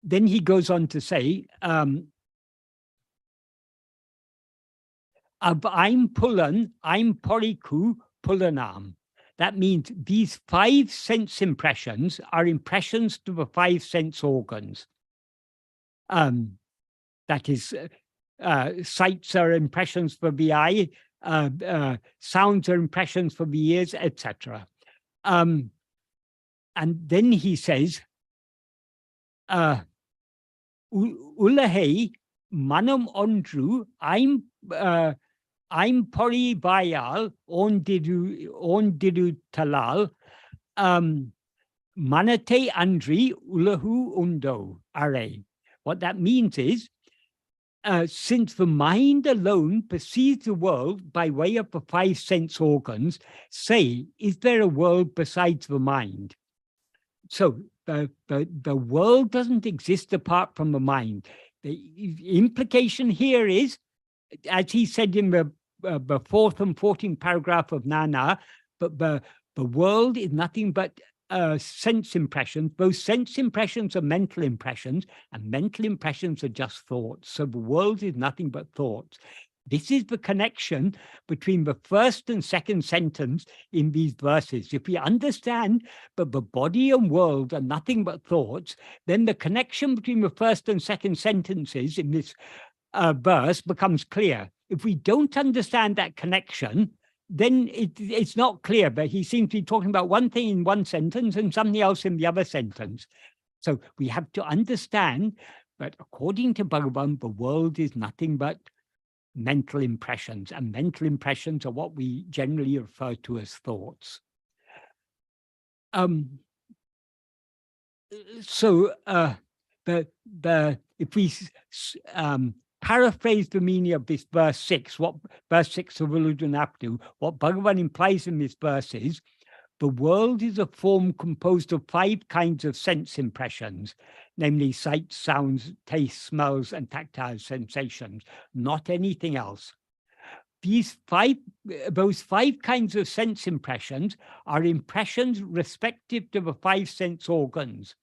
he goes on to say, I'm pulan, I'm poriku pulanam. That means these 5 sense impressions are impressions to the 5 sense organs. That is, sights are impressions for the eye, sounds are impressions for the ears, etc. And then he says, Ulahei manam ondru, I'm pori bayal on didu talal, manate andri ulahu undo are. What that means is, since the mind alone perceives the world by way of the 5 sense organs, say, is there a world besides the mind? So the world doesn't exist apart from the mind. The implication here is, as he said in the 4th and 14th paragraph of Nana, but the world is nothing but sense impressions. Both sense impressions are mental impressions, and mental impressions are just thoughts. So the world is nothing but thoughts. This is the connection between the first and second sentence in these verses. If we understand that the body and world are nothing but thoughts, then the connection between the first and second sentences in this verse becomes clear. If we don't understand that connection, then it's not clear, but he seems to be talking about one thing in one sentence and something else in the other sentence. So we have to understand that according to Bhagavan, the world is nothing but mental impressions, and mental impressions are what we generally refer to as thoughts. If we paraphrase the meaning of this verse 6, what verse 6 of Uludunapdu, what Bhagavan implies in this verse is, the world is a form composed of 5 kinds of sense impressions, namely sights, sounds, tastes, smells, and tactile sensations, not anything else. Those 5 kinds of sense impressions are impressions respective to the 5 sense organs.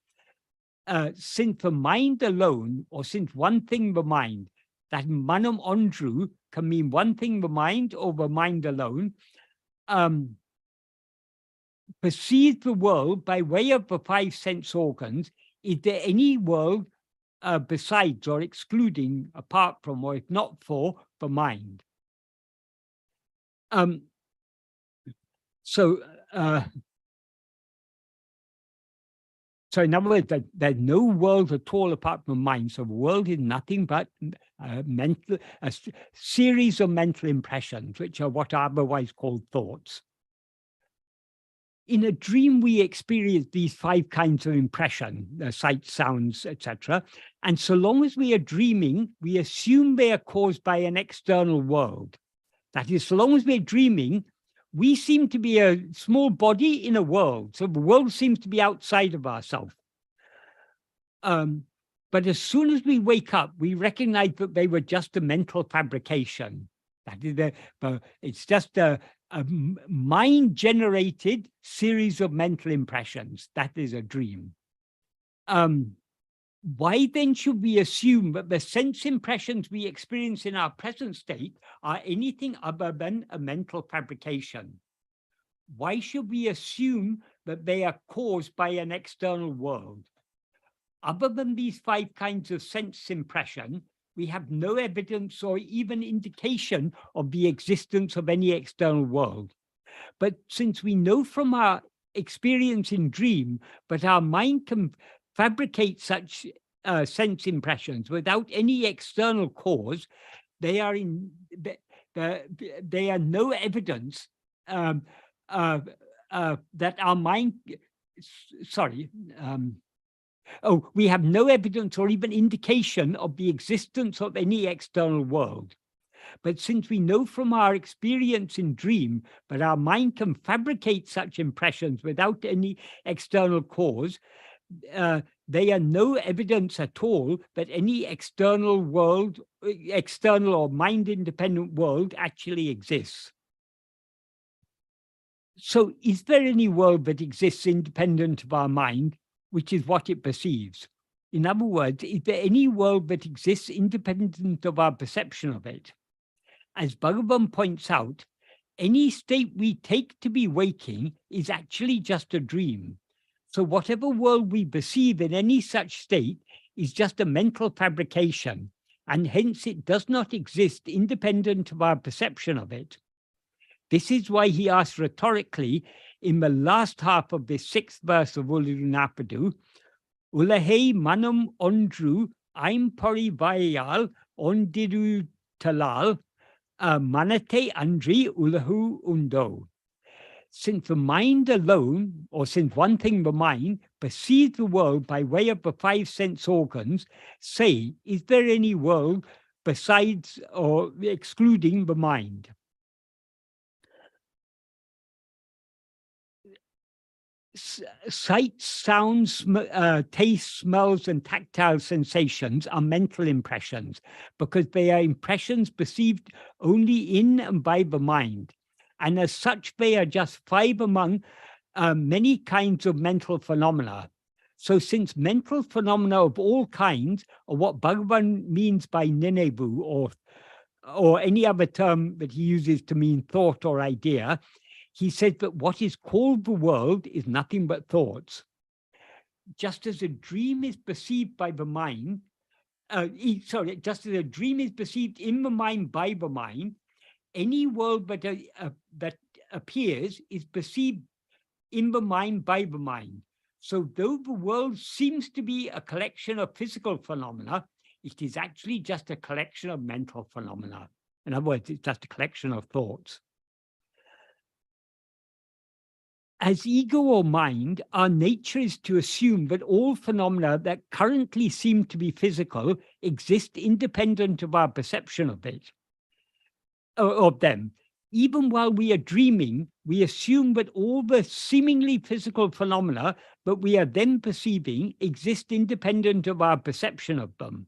Since the mind alone, or since one thing the mind, that manam ondru can mean one thing the mind or the mind alone, perceive the world by way of the 5 sense organs. Is there any world besides or excluding, apart from, or if not for, the mind? So in other words, there's no world at all apart from mind. So the world is nothing but a series of mental impressions, which are what are otherwise called thoughts. In a dream, we experience these 5 kinds of impression, sight, sounds, etc. And so long as we are dreaming, we assume they are caused by an external world. That is, so long as we're dreaming, we seem to be a small body in a world. So the world seems to be outside of ourselves. But as soon as we wake up, we recognize that they were just a mental fabrication. That is, it's just a mind-generated series of mental impressions. That is a dream. Why then should we assume that the sense impressions we experience in our present state are anything other than a mental fabrication? Why should we assume that they are caused by an external world? Other than these 5 kinds of sense impression, we have no evidence or even indication of the existence of any external world. But since we know from our experience in dream that our mind can fabricate such sense impressions without any external cause, they are no evidence that our mind, we have no evidence or even indication of the existence of any external world. But since we know from our experience in dream that our mind can fabricate such impressions without any external cause, they are no evidence at all that any external world, external or mind-independent world actually exists. So is there any world that exists independent of our mind, which is what it perceives? In other words, is there any world that exists independent of our perception of it? As Bhagavan points out, any state we take to be waking is actually just a dream. So whatever world we perceive in any such state is just a mental fabrication, and hence it does not exist independent of our perception of it. This is why he asks rhetorically in the last half of the 6th verse of Ulunapadu, Ulahei manam ondru aim parivayal ondiru talal manate andri ulahu undo. Since the mind alone, or since one thing, the mind, perceives the world by way of the 5 sense organs, say, is there any world besides or excluding the mind? Sight, sounds, taste, smells, and tactile sensations are mental impressions because they are impressions perceived only in and by the mind. And as such, they are just 5 among many kinds of mental phenomena. So since mental phenomena of all kinds are what Bhagavan means by ninevu, or any other term that he uses to mean thought or idea, he says that what is called the world is nothing but thoughts. Just as a dream is perceived by the mind, just as a dream is perceived in the mind by the mind, any world that appears is perceived in the mind by the mind. So though the world seems to be a collection of physical phenomena, it is actually just a collection of mental phenomena. In other words, it's just a collection of thoughts. As ego or mind, our nature is to assume that all phenomena that currently seem to be physical exist independent of our perception of it, of them. Even while we are dreaming, we assume that all the seemingly physical phenomena that we are then perceiving exist independent of our perception of them.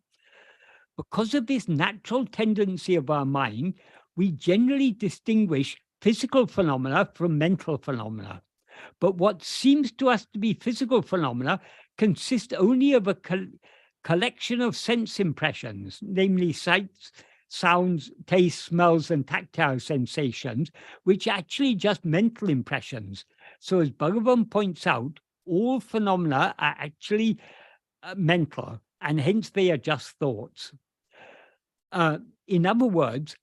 Because of this natural tendency of our mind, we generally distinguish physical phenomena from mental phenomena. But what seems to us to be physical phenomena consist only of a collection of sense impressions, namely sights, sounds, tastes, smells, and tactile sensations, which are actually just mental impressions. So as Bhagavan points out, all phenomena are actually mental, and hence they are just thoughts. In other words,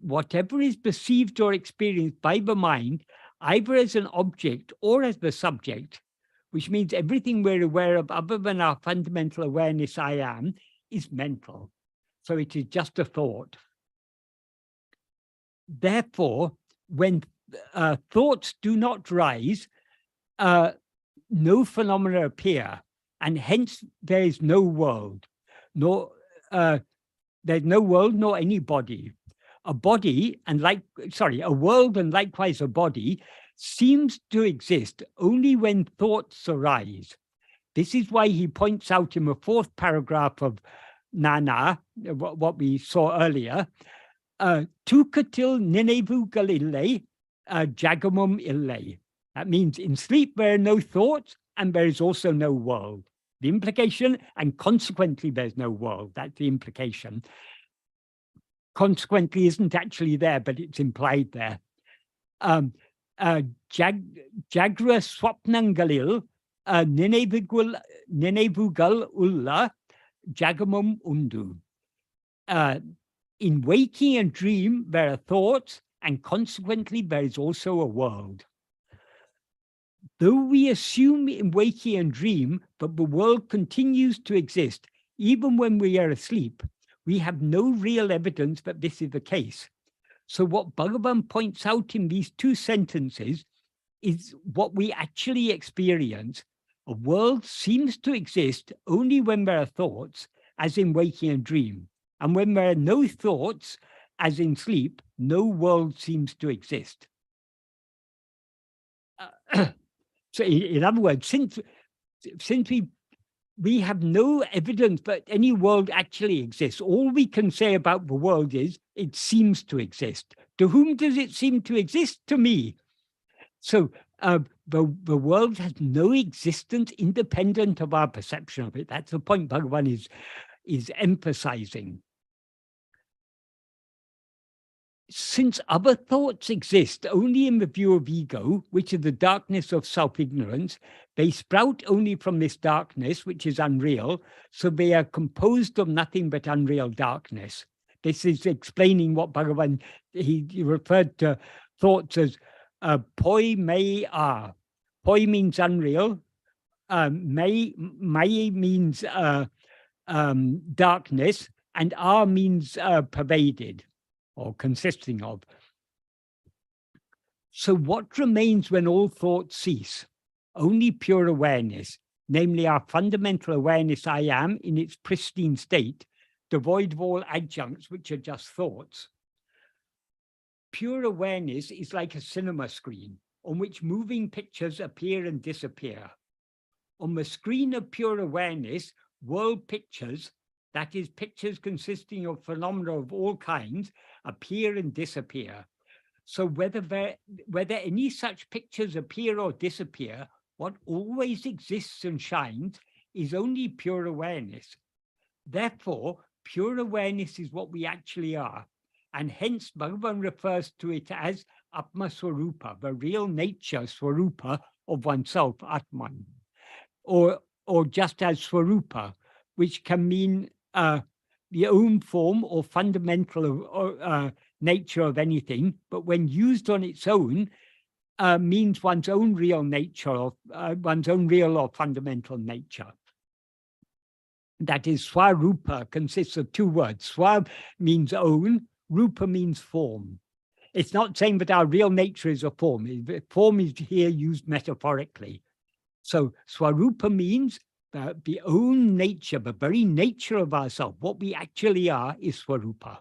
whatever is perceived or experienced by the mind, either as an object or as the subject, which means everything we're aware of other than our fundamental awareness, I am, is mental. So it is just a thought. Therefore, when thoughts do not rise, no phenomena appear, and hence there is no world, nor there's no world nor any body. A body a world and likewise a body seems to exist only when thoughts arise. This is why he points out in the fourth paragraph of Nana, what we saw earlier, tukatil ninevu galile, jagamum ille. That means in sleep there are no thoughts and there is also no world. The implication, and consequently there's no world. That's the implication. Consequently isn't actually there, but it's implied there. Jagra swapnangalil ninevugal ulla jagamum undu. In waking and dream, there are thoughts, and consequently there is also a world. Though we assume in waking and dream that the world continues to exist, even when we are asleep, we have no real evidence that this is the case. So what Bhagavan points out in these two sentences is what we actually experience. A world seems to exist only when there are thoughts, as in waking and dream. And when there are no thoughts, as in sleep, no world seems to exist. So in other words, since we have no evidence that any world actually exists, all we can say about the world is it seems to exist. To whom does it seem to exist? To me. So the world has no existence independent of our perception of it. That's the point Bhagavan is emphasizing. Since other thoughts exist only in the view of ego, which is the darkness of self-ignorance, they sprout only from this darkness, which is unreal, so they are composed of nothing but unreal darkness. This is explaining what Bhagavan, he referred to thoughts as poi mei a. Poi means unreal, mei means darkness, and a means pervaded, or consisting of. So what remains when all thoughts cease? Only pure awareness, namely our fundamental awareness I am in its pristine state, devoid of all adjuncts, which are just thoughts. Pure awareness is like a cinema screen on which moving pictures appear and disappear. On the screen of pure awareness, world pictures, that is, pictures consisting of phenomena of all kinds, appear and disappear. So whether any such pictures appear or disappear, what always exists and shines is only pure awareness. Therefore, pure awareness is what we actually are. And hence Bhagavan refers to it as Atma Swarupa, the real nature Swarupa of oneself, Atman. Or just as Swarupa, which can mean the own form or fundamental nature of anything, but when used on its own, means one's own real nature, of one's own real or fundamental nature. That is, Swarupa consists of two words. Swa means own, Rupa means form. It's not saying that our real nature is a form. Form is here used metaphorically. So Swarupa means the own nature, the very nature of ourselves. What we actually are is Swarupa.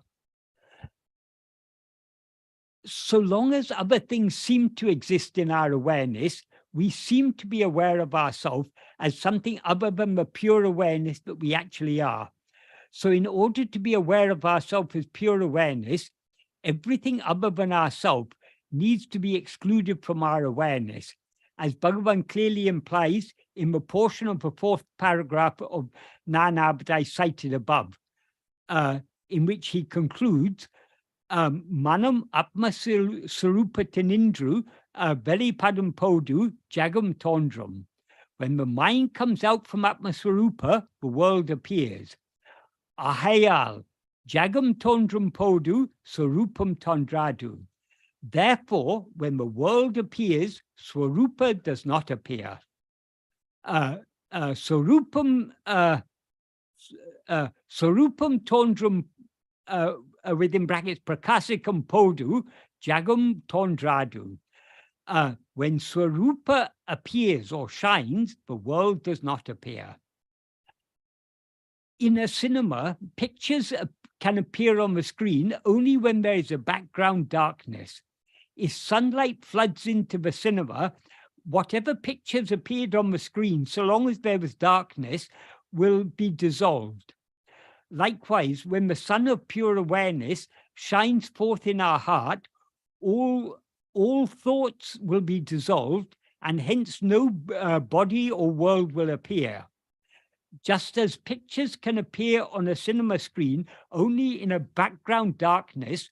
So long as other things seem to exist in our awareness, we seem to be aware of ourselves as something other than the pure awareness that we actually are. So in order to be aware of ourselves as pure awareness, everything other than ourselves needs to be excluded from our awareness, as Bhagavan clearly implies in the portion of the fourth paragraph of Anma Viddai cited above, in which he concludes, Manam Atma Sarupa Tinindru Veli Padam Podu Jagam Tondram. When the mind comes out from Atma Sarupa, the world appears. Ahayal Jagam Tondram Podu Sarupam Tondradu. Therefore, when the world appears, Swarupa does not appear. Sarupam Tondram, within brackets, Prakasikam Podu, Jagam Tondradu. when Swarupa appears or shines, the world does not appear. In a cinema, pictures can appear on the screen only when there is a background darkness. If sunlight floods into the cinema, whatever pictures appeared on the screen, so long as there was darkness, will be dissolved. Likewise, when the sun of pure awareness shines forth in our heart, all thoughts will be dissolved, and hence no body or world will appear. Just as pictures can appear on a cinema screen only in a background darkness,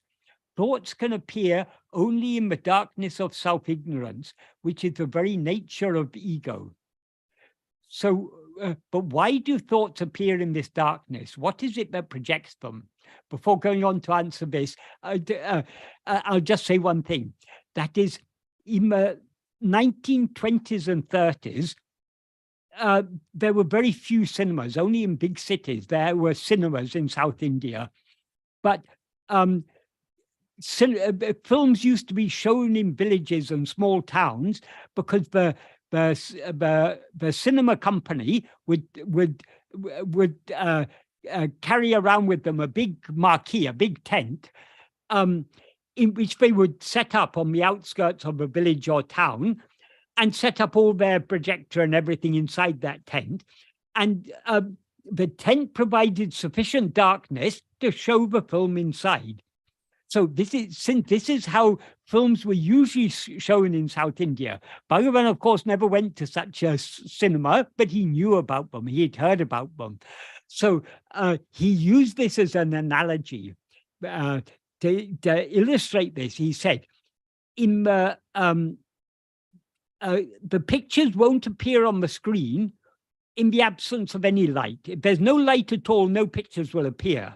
thoughts can appear only in the darkness of self-ignorance, which is the very nature of ego. So, but why do thoughts appear in this darkness? What is it that projects them? Before going on to answer this, I'll just say one thing. That is, in the 1920s and 30s, there were very few cinemas. Only in big cities there were cinemas in South India. But films used to be shown in villages and small towns because the cinema company would carry around with them a big marquee, a big tent, in which they would set up on the outskirts of a village or town, and set up all their projector and everything inside that tent. And the tent provided sufficient darkness to show the film inside. So this is how films were usually shown in South India. Bhagavan, of course, never went to such a cinema, but he knew about them. He had heard about them. So he used this as an analogy to illustrate this. He said, in the pictures won't appear on the screen in the absence of any light. If there's no light at all, no pictures will appear.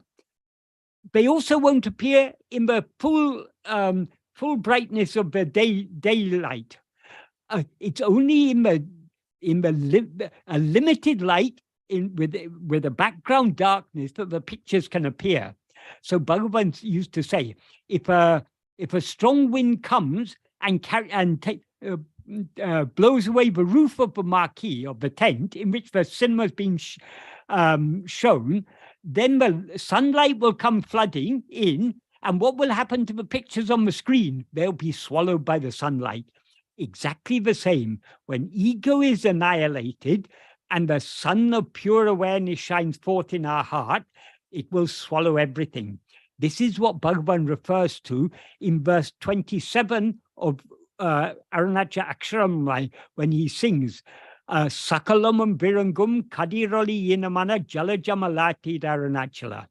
They also won't appear in the full brightness of the daylight. It's only in a limited light with a background darkness that the pictures can appear. So Bhagavan used to say, if a strong wind comes and blows away the roof of the marquee of the tent in which the cinema is being shown, then the sunlight will come flooding in, and what will happen to the pictures on the screen? They'll be swallowed by the sunlight. Exactly the same. When ego is annihilated and the sun of pure awareness shines forth in our heart, it will swallow everything. This is what Bhagavan refers to in verse 27 of Arunacha Aksharam, when he sings, Sakalamam Virangum Kadirali Yinamana Jalajamalati Arunachala.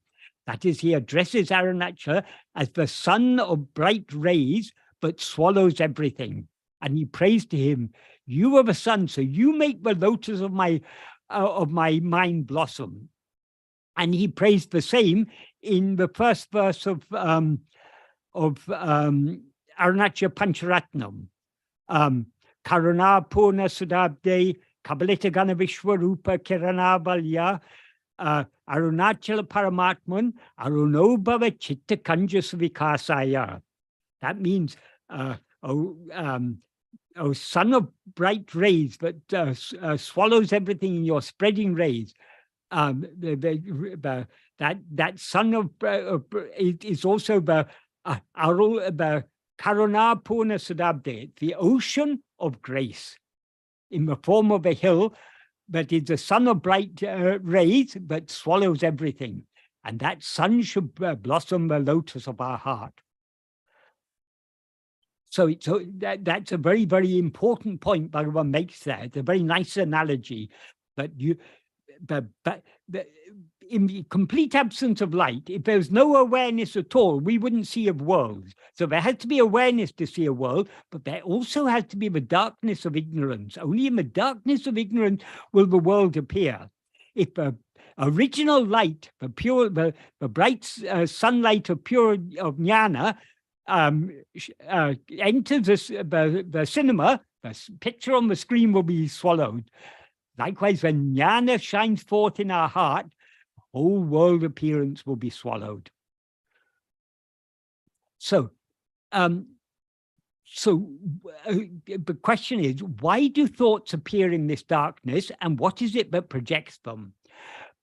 That is, he addresses Arunachala as the sun of bright rays, but swallows everything. And he prays to him, you are the sun, so you make the lotus of my mind blossom. And he prays the same in the first verse of Arunacha Pancharatnam. Karuna Purna Sudabde Kabalita Gana Vishwarupa Kirana Balya Arunachala Paramatman Arunobhava Chitta Kanjas Vikasaya. That means, sun of bright rays that swallows everything in your spreading rays. That sun of is also the Karuna Purna Sudabde, the ocean of grace, in the form of a hill that is the sun of bright rays that swallows everything. And that sun should blossom the lotus of our heart. So that's a very, very important point Bhagavan makes there. It's a very nice analogy. But in the complete absence of light, if there's no awareness at all, we wouldn't see a world. So there has to be awareness to see a world, but there also has to be the darkness of ignorance. Only in the darkness of ignorance will the world appear. If original light, the bright sunlight of jnana enters the cinema, the picture on the screen will be swallowed. Likewise, when jnana shines forth in our heart, whole world appearance will be swallowed. So So the question is, why do thoughts appear in this darkness, and what is it that projects them?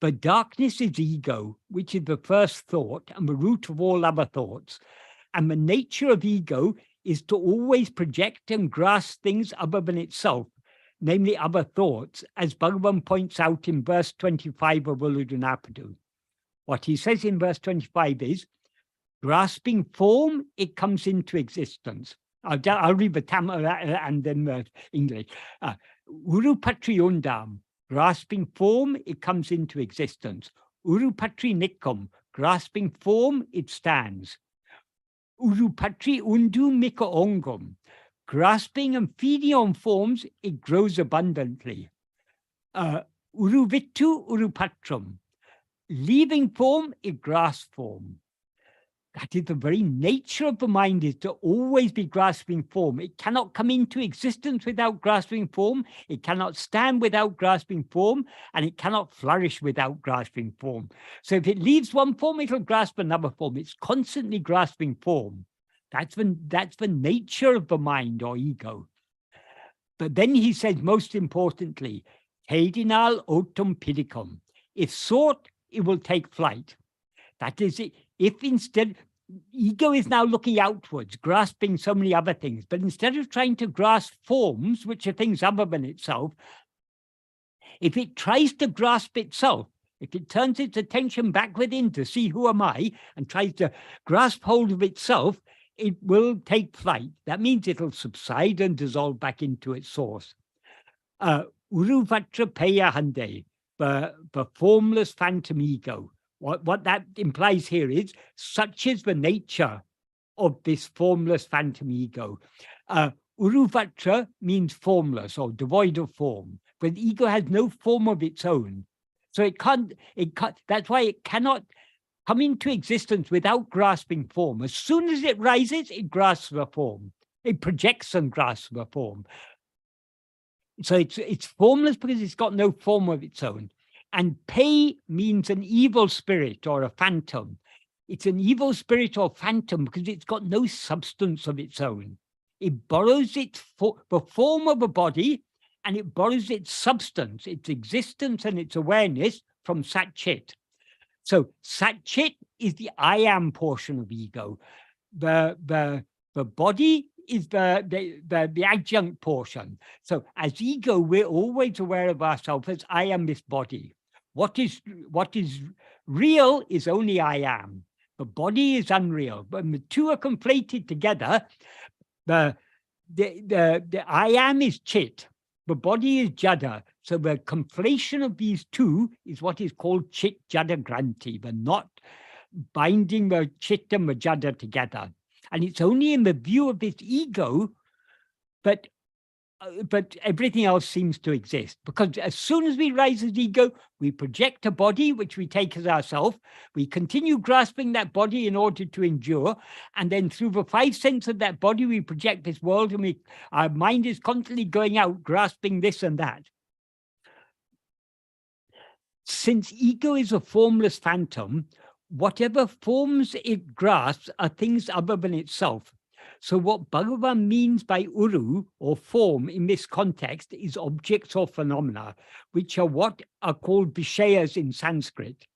But darkness is ego, which is the first thought and the root of all other thoughts. And the nature of ego is to always project and grasp things other than itself, namely other thoughts, as Bhagavan points out in verse 25 of Uludunapadu. What he says in verse 25 is, grasping form, it comes into existence. I'll read the Tamil and then the English. Urupatri undam, grasping form, it comes into existence. Urupatri nikkam, grasping form, it stands. Urupatri undu mika ongam, grasping and feeding on forms, it grows abundantly. Uruvittu urupatram, leaving form, it grasps form. That is the very nature of the mind, is to always be grasping form. It cannot come into existence without grasping form. It cannot stand without grasping form, and it cannot flourish without grasping form. So if it leaves one form, it'll grasp another form. It's constantly grasping form. That's the nature of the mind or ego. But then he says, most importantly, Hedinal otum pidicum. If sought, it will take flight. That is it. If instead, ego is now looking outwards, grasping so many other things, but instead of trying to grasp forms, which are things other than itself, if it tries to grasp itself, if it turns its attention back within to see who am I and tries to grasp hold of itself, it will take flight. That means it'll subside and dissolve back into its source. Uruvatra Peya Hande, the formless phantom ego. What that implies here is, such is the nature of this formless phantom ego. Uruvatra means formless or devoid of form, but the ego has no form of its own. So it can't, that's why it cannot come into existence without grasping form. As soon as it rises, it grasps the form. It projects and grasps the form. So it's formless because it's got no form of its own. And pei means an evil spirit or a phantom. It's an evil spirit or phantom because it's got no substance of its own. It borrows the form of a body, and it borrows its substance, its existence and its awareness from Sat-Chit. So Sat-Chit is the I am portion of ego. The body is the adjunct portion. So as ego, we're always aware of ourselves as I am this body. What is real is only I am. The body is unreal. When the two are conflated together, the I am is Chit, the body is Jada. So the conflation of these two is what is called Chit Jada Granti, the not binding the Chit and the Jada together. And it's only in the view of this ego that but everything else seems to exist, because as soon as we rise as ego, we project a body which we take as ourself. We continue grasping that body in order to endure, and then through the five senses of that body, we project this world, and our mind is constantly going out grasping this and that. Since ego is a formless phantom, whatever forms it grasps are things other than itself. So what Bhagavan means by uru, or form, in this context is objects or phenomena, which are what are called vishayas in Sanskrit,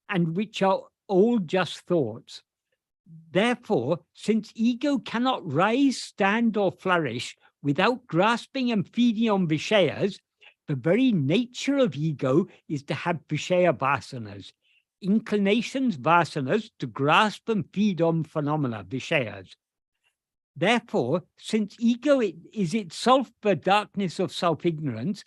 and which are all just thoughts. Therefore, since ego cannot rise, stand, or flourish without grasping and feeding on vishayas, the very nature of ego is to have vishaya vasanas, inclinations, vasanas, to grasp and feed on phenomena, vishayas. Therefore, since ego is itself the darkness of self-ignorance,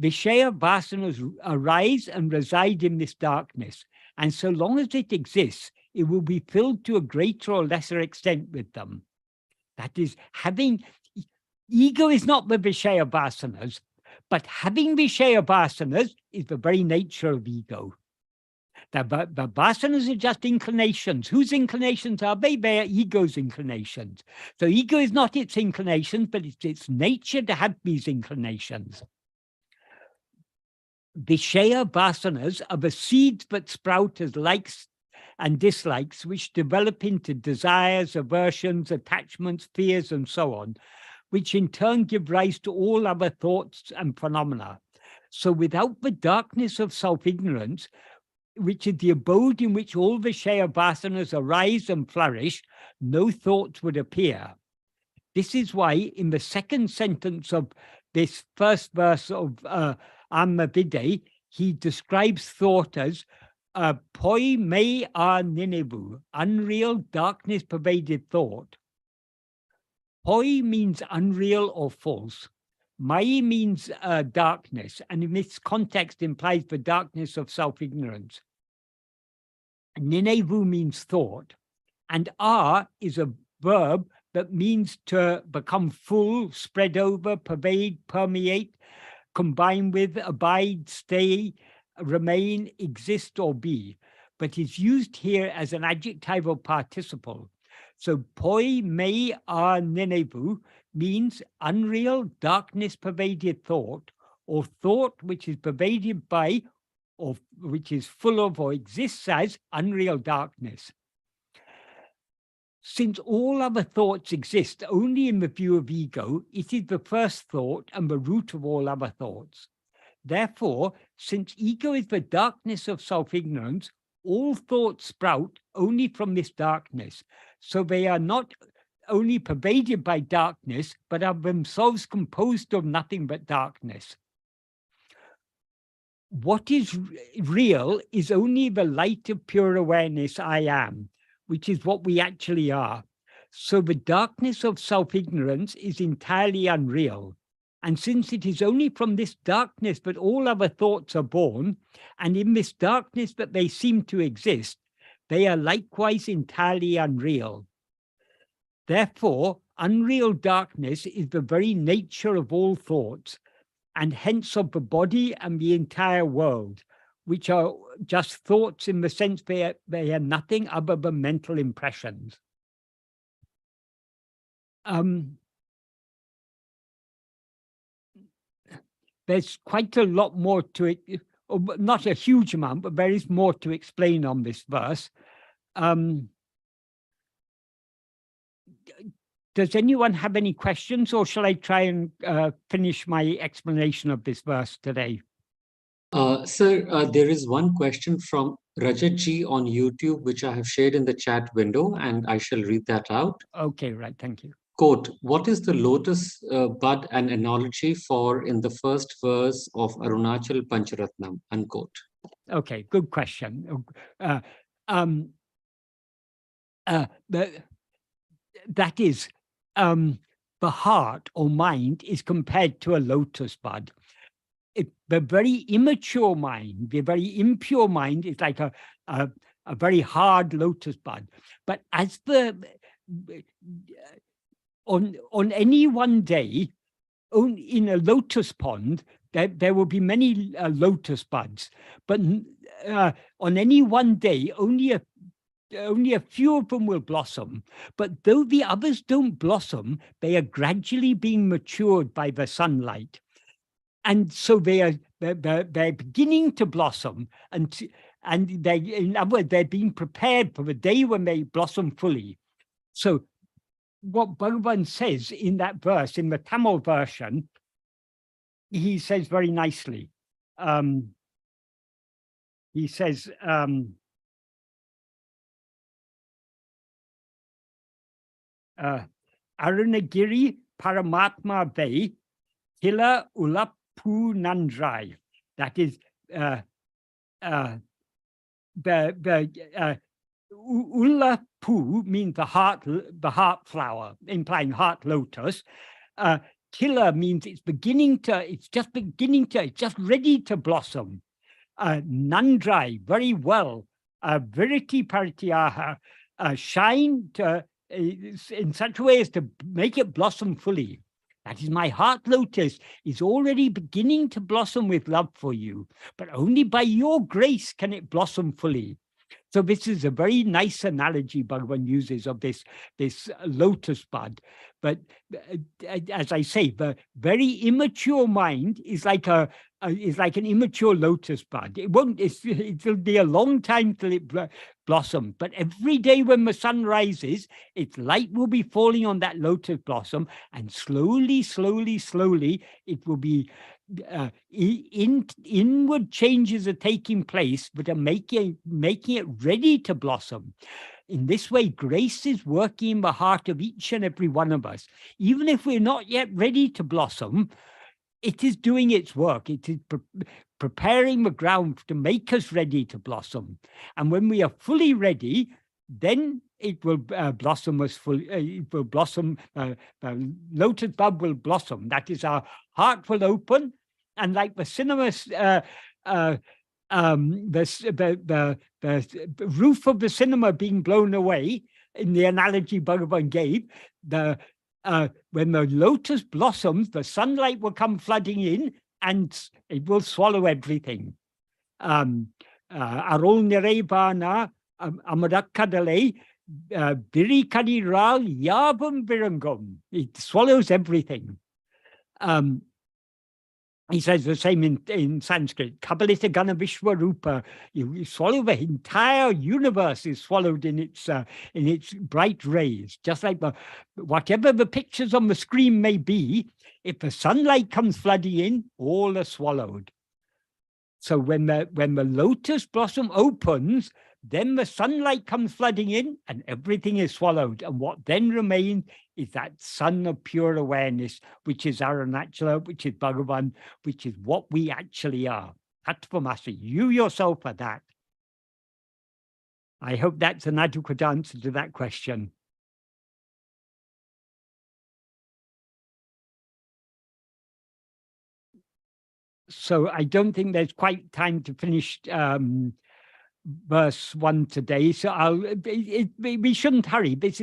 Vishaya vasanas arise and reside in this darkness. And so long as it exists, it will be filled to a greater or lesser extent with them. That is, ego is not the Vishaya vasanas, but having Vishaya vasanas is the very nature of ego. The vasanas are just inclinations. Whose inclinations are they? They are ego's inclinations. So ego is not its inclinations, but it's its nature to have these inclinations. Vishaya vasanas are the seeds that sprout as and dislikes, which develop into desires, aversions, attachments, fears, and so on, which in turn give rise to all other thoughts and phenomena. So without the darkness of self-ignorance, which is the abode in which all the Shaya vasanas arise and flourish, no thoughts would appear. This is why in the second sentence of this first verse of Anma Viddai, he describes thought as poi mei a ninevu, unreal, darkness pervaded thought. Poi means unreal or false. Mai means darkness, and in this context implies the darkness of self-ignorance. Ninevu means thought, and a is a verb that means to become full, spread over, pervade, permeate, combine with, abide, stay, remain, exist, or be, but is used here as an adjectival participle. So poi mei a ninevu means unreal, darkness pervaded thought, or thought which is pervaded by, or which is full of or exists as unreal darkness. Since all other thoughts exist only in the view of ego, it is the first thought and the root of all other thoughts. Therefore, since ego is the darkness of self-ignorance, all thoughts sprout only from this darkness. So they are not only pervaded by darkness, but are themselves composed of nothing but darkness. What is real is only the light of pure awareness I am, which is what we actually are. So the darkness of self-ignorance is entirely unreal. And since it is only from this darkness that all other thoughts are born, and in this darkness that they seem to exist, they are likewise entirely unreal. Therefore, unreal darkness is the very nature of all thoughts, and hence of the body and the entire world, which are just thoughts in the sense they are nothing other than mental impressions. There's quite a lot more to it, not a huge amount, but there is more to explain on this verse. Does anyone have any questions, or shall I try and finish my explanation of this verse today? Sir, there is one question from Rajat ji on YouTube, which I have shared in the chat window, and I shall read that out. Okay, right, thank you. Quote, what is the lotus bud an analogy for in the first verse of Arunachal Pancharatnam? Unquote. Okay, good question. That is, the heart or mind is compared to a lotus bud. The very immature mind, the very impure mind is like a very hard lotus bud. But as on any one day, in a lotus pond, there will be many lotus buds. But on any one day, only a few of them will blossom. But though the others don't blossom, they are gradually being matured by the sunlight. And so they're beginning to blossom, and in other words, they're being prepared for the day when they blossom fully. So what Bhagavan says in that verse, in the Tamil version, he says very nicely. He says, Arunagiri Paramatma Ve Hila Ulapu Nandrai. That is Ulapu means the heart flower, implying heart lotus. Kila means it's just ready to blossom. Nandrai, very well. Viriti Parityaha, shine in such a way as to make it blossom fully. That is, my heart lotus is already beginning to blossom with love for you, but only by your grace can it blossom fully. So this is a very nice analogy Bhagavan uses of this lotus bud. But as I say, the very immature mind is like an immature lotus bud. It will be a long time till it blossoms. But every day when the sun rises, its light will be falling on that lotus blossom, and slowly, slowly, slowly, it will be inward changes are taking place, but are making it ready to blossom. In this way, grace is working in the heart of each and every one of us. Even if we're not yet ready to blossom, it is doing its work. It is preparing the ground to make us ready to blossom. And when we are fully ready, then it will blossom us fully. It will blossom. The lotus bud will blossom. That is, our heart will open, and like the cinema. The roof of the cinema being blown away, in the analogy Bhagavan gave, when the lotus blossoms, the sunlight will come flooding in and it will swallow everything. Arol Nirebana Amarakadale Birikadi Ral Yabam Birangum. It swallows everything. He says the same in Sanskrit. Kabalita Gana Vishwarupa. You swallow the entire universe is swallowed in its bright rays. Just like whatever the pictures on the screen may be, if the sunlight comes flooding in, all are swallowed. So when the lotus blossom opens, then the sunlight comes flooding in and everything is swallowed. And what then remains is that sun of pure awareness, which is Arunachala, which is Bhagavan, which is what we actually are. Tattvamasi, you yourself are that. I hope that's an adequate answer to that question. So I don't think there's quite time to finish verse 1 today, so we shouldn't hurry. This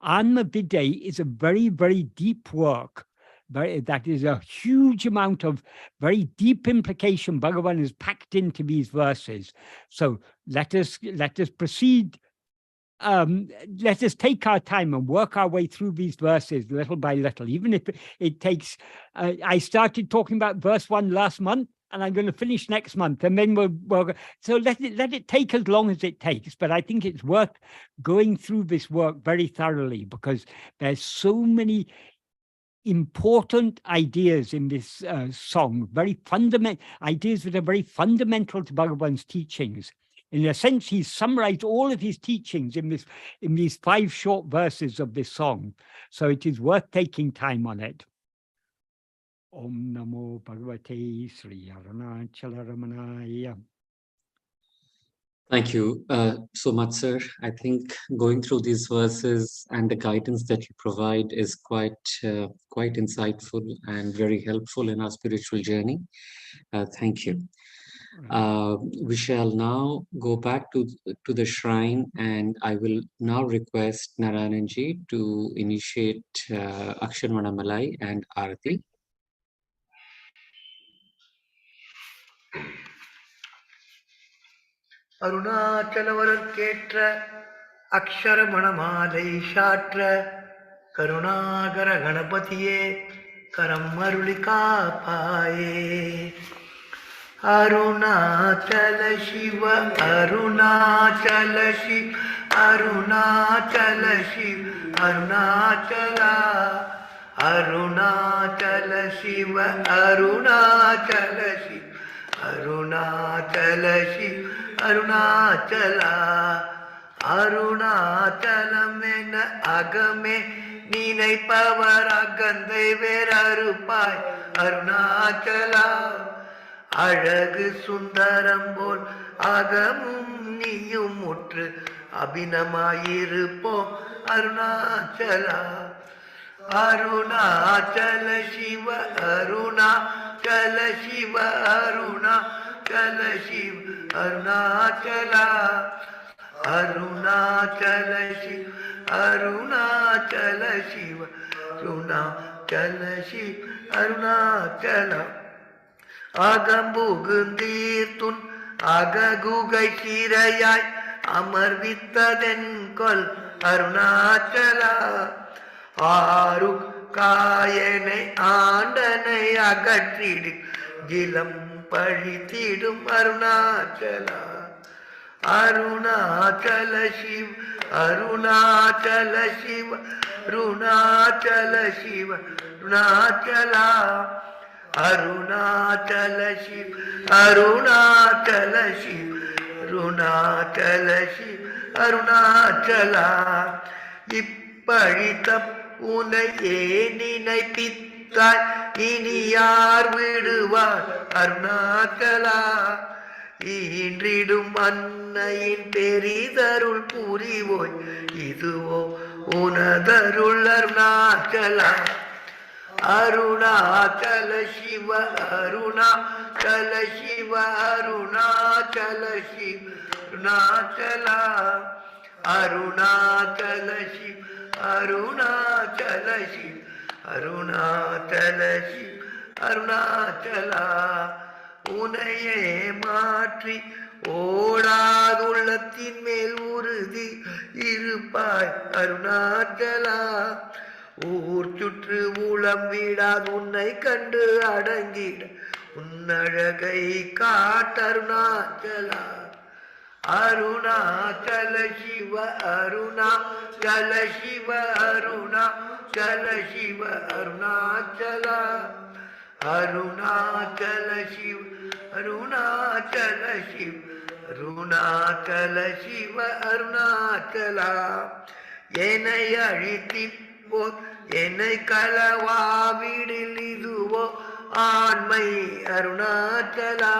Anma Viddai is a very, very deep work. That is a huge amount of very deep implication Bhagavan has packed into these verses. So let us proceed. Let us take our time and work our way through these verses little by little, even if it takes. I started talking about verse 1 last month, and I'm going to finish next month, and then we'll so let it take as long as it takes. But I think it's worth going through this work very thoroughly, because there's so many important ideas in this song, very fundamental ideas that are very fundamental to Bhagavan's teachings. In a sense, he's summarized all of his teachings in these 5 short verses of this song. So it is worth taking time on it. Om Namo Bhagavate Sri Arunachala Ramanaya. Thank you so much, sir. I think going through these verses and the guidance that you provide is quite insightful and very helpful in our spiritual journey. Thank you. We shall now go back to the shrine, and I will now request Narayananji to initiate Aksharmana Malai and Arati. அருணாச்சலவரற்கேற்ற அக்ஷர மணமாலை சாற்ற கருணாகர கணபதியே கரம் அருளி காப்பாயே. அருணாச்சல சிவ அருணாச்சல சிவ அருணாச்சல சிவ அருணாச்சலா அருணாச்சல சிவ அருணாச்சல சிவ அருணாச்சல சிவ அருணாச்சலா அருணாச்சலமென அகமே நினைப்பவர் அகந்தை வேறறுப்பாய் அருணாச்சலா. அழகு சுந்தரம் போல் அகமும் நீயும் முற்று அபிநமாயிருப்போம் அருணாச்சலா. அருணாச்சல சிவ அருணாச்சல சிவ அருணாச்சல சிவ அருணாச்சலா அருணாச்சல சிவ அருணாச்சல சிவ அருணாச்சல சிவ அருணாச்சலா. அகம்புகுந்தீர்த்துன் அககுகை சீரையாய் அமர்வித்ததென்கொல் அருணாச்சலா ஆரு காயனை ஆண்டனை அகற்றிடு கிலம் பழித்திடும் அருணாச்சலா அருணாச்சல சிவ அருணாச்சல சிவ அருணாச்சல சிவ அருணாச்சலா அருணாச்சல சிவ அருணாச்சல சிவ அருணாச்சல சிவ அருணாச்சலா இப்பழித்த உனையே நினைப்பித்தாய் இனி யார் விடுவார் அருணாச்சலா ஈன்றிடும் அன்னையின் பெரிதருள் புரிவோய் இதுவோ உனதருள் அருணாச்சலா அருணாச்சல சிவ அருணாச்சல சிவ அருணாச்சல சிவ அருணாச்சலா அருணாச்சல சிவ அருணாச்சல சிவ அருணாச்சல சிவ அருணாச்சலா உனையே மாற்றி ஓடாதுள்ளத்தின் மேல் உறுதி இருப்பாய் அருணாச்சலா ஊர் சுற்று ஊழம் வீடாது உன்னை கண்டு அடங்கிட உன்னழகை காட்டருணாச்சலா அருணாச்சல சிவ அருணாச்சல சிவ அருணாச்சல சிவ அருணாச்சலா அருணாச்சல சிவ அருணாச்சல சிவ அருணாச்சல சிவ அருணாச்சலா என்னை அழித்தி போர் என்னை களவாவிடில் இதுவோ ஆண்மை அருணாச்சலா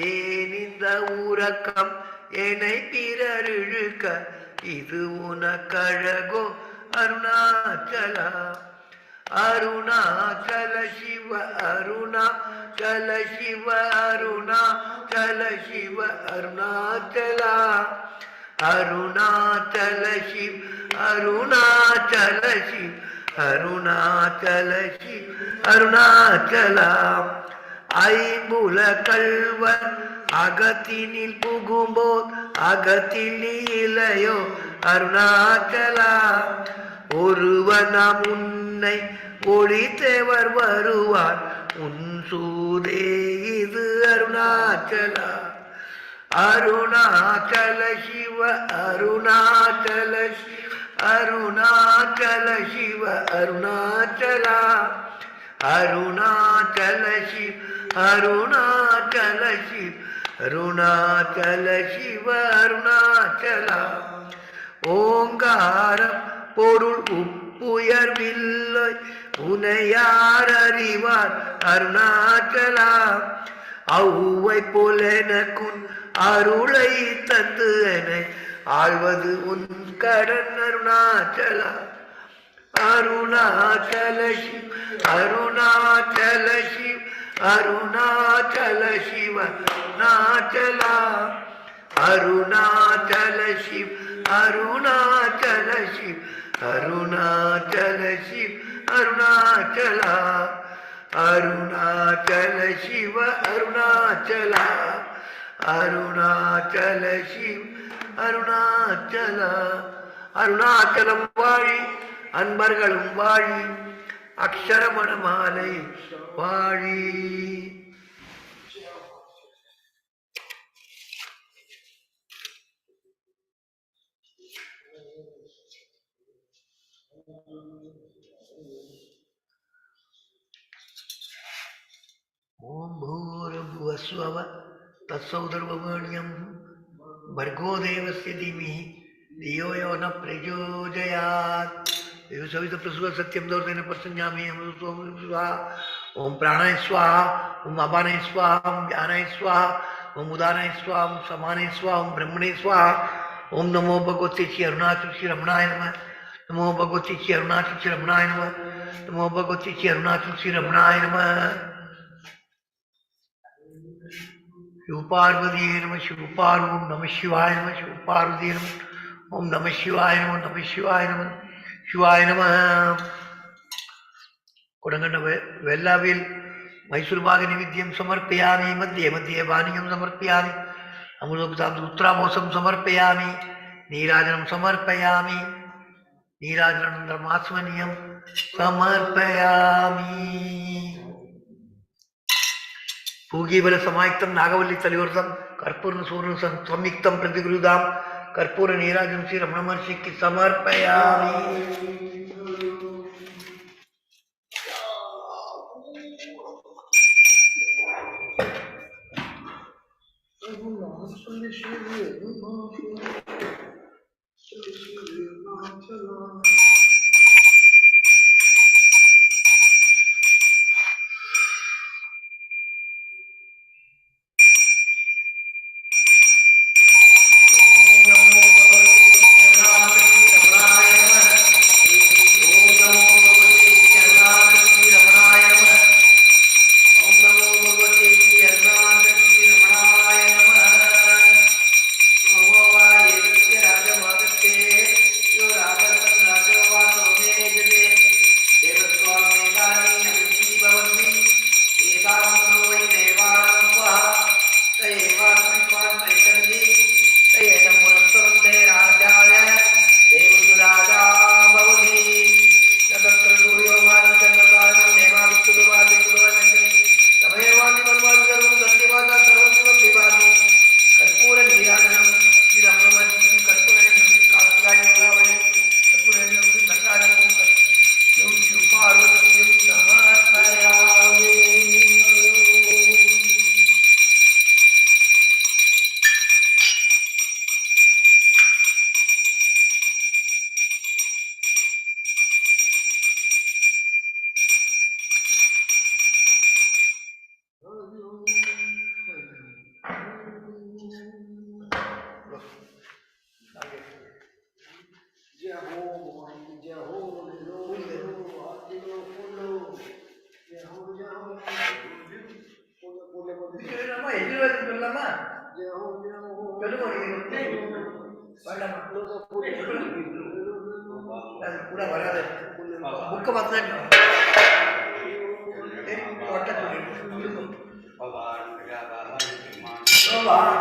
ஏன் இந்த ஊரக்கம் என்னை பிறர் இழுக்க இது உனக்கழகோ அருணாச்சலா அருணாச்சல சிவ அருணாச்சல சிவ அருணாச்சல சிவ அருணாச்சலா அருணாச்சல சிவ அருணாச்சல சிவ அருணாச்சல சிவ அருணாச்சலா ஐம்புல கள்வர் அகத்தினில் புகும்போது அகத்தில் இலையோ அருணாச்சலா ஒருவனாம் உன்னை ஒளித்தேவர் வருவார் உன் சூதே இது அருணாச்சலா அருணாச்சல சிவ அருணாச்சல சிவ அருணாச்சல சிவ அருணாச்சலா அருணாச்சல சிவ அருணாச்சல சிவ அருணாச்சல சிவ அருணாச்சலா ஓங்காரம் பொருள் உப்புயர்வில்லை உனையார் அறிவார் அருணாச்சலா அவ்வை போலெனக்குன் அருளை தந்து என்னை ஆழ்வது உன் கடன் அருணாச்சலா அருணாச்சல சிவ அருணாச்சல சிவ அருணாச்சல சிவ அருணாச்சலா அருணாச்சல சிவ அருணாச்சல சிவ அருணாச்சல சிவ அருணாச்சலா அருணாச்சல சிவ அருணாச்சலா அருணாச்சல சிவ அருணாச்சலா அருணாச்சலம் வாழி அன்பர்களும் வாழி அக்ஷரமண மாலை வாழி ஓம் பூர்புவஸ்வ தத்சௌதர்வர்ணியம் भर्गो देवस्य धीमहि धियो यो न प्रचोदयात् सवितप्रसुः सत्यं दौर्तेन प्रसञ्जामि स्वाहा ओम प्राणाय स्वाहा ओम अपानाय स्वाहा ओम व्यानाय स्वाहा ओम उदानाय स्वाहा ओम समानाय स्वाहा ओम ब्रह्मणे स्वाहा ओम नमो भगवते श्री अरुणाचल श्री रमणाय नमः नमो भगवते श्री अरुणाचल श्री रमणाय नमः नमो भगवते श्री अरुणाचल श्री रमणाय नमः शिवपार्वती नमः शिवपार ओम नमः शिवाय नमः शिवपार्वती नमः ओम नमः शिवाय नमः शिवाय नमः शिवाय नमः. கொடங்கண்ட வெள்ளாவில் मैसूरुपाकनिवेद्यं समर्पयामि, मध्ये मध्ये पानीयं समर्पयामि, अमृतोपचारोत्तरामोसं समर्पयामि, नीराजनं समर्पयामि, नीराजनानन्तरम् आत्मनीयं समर्पयामि। पूगीबलसमायुक्तं नागवल्लीतलिवर्तं कर्पूरसूर्यं संयुक्तं प्रतिगृहीतां कर्पूरनीराजनं श्रीरमणमहर्षिः समर्पयामि।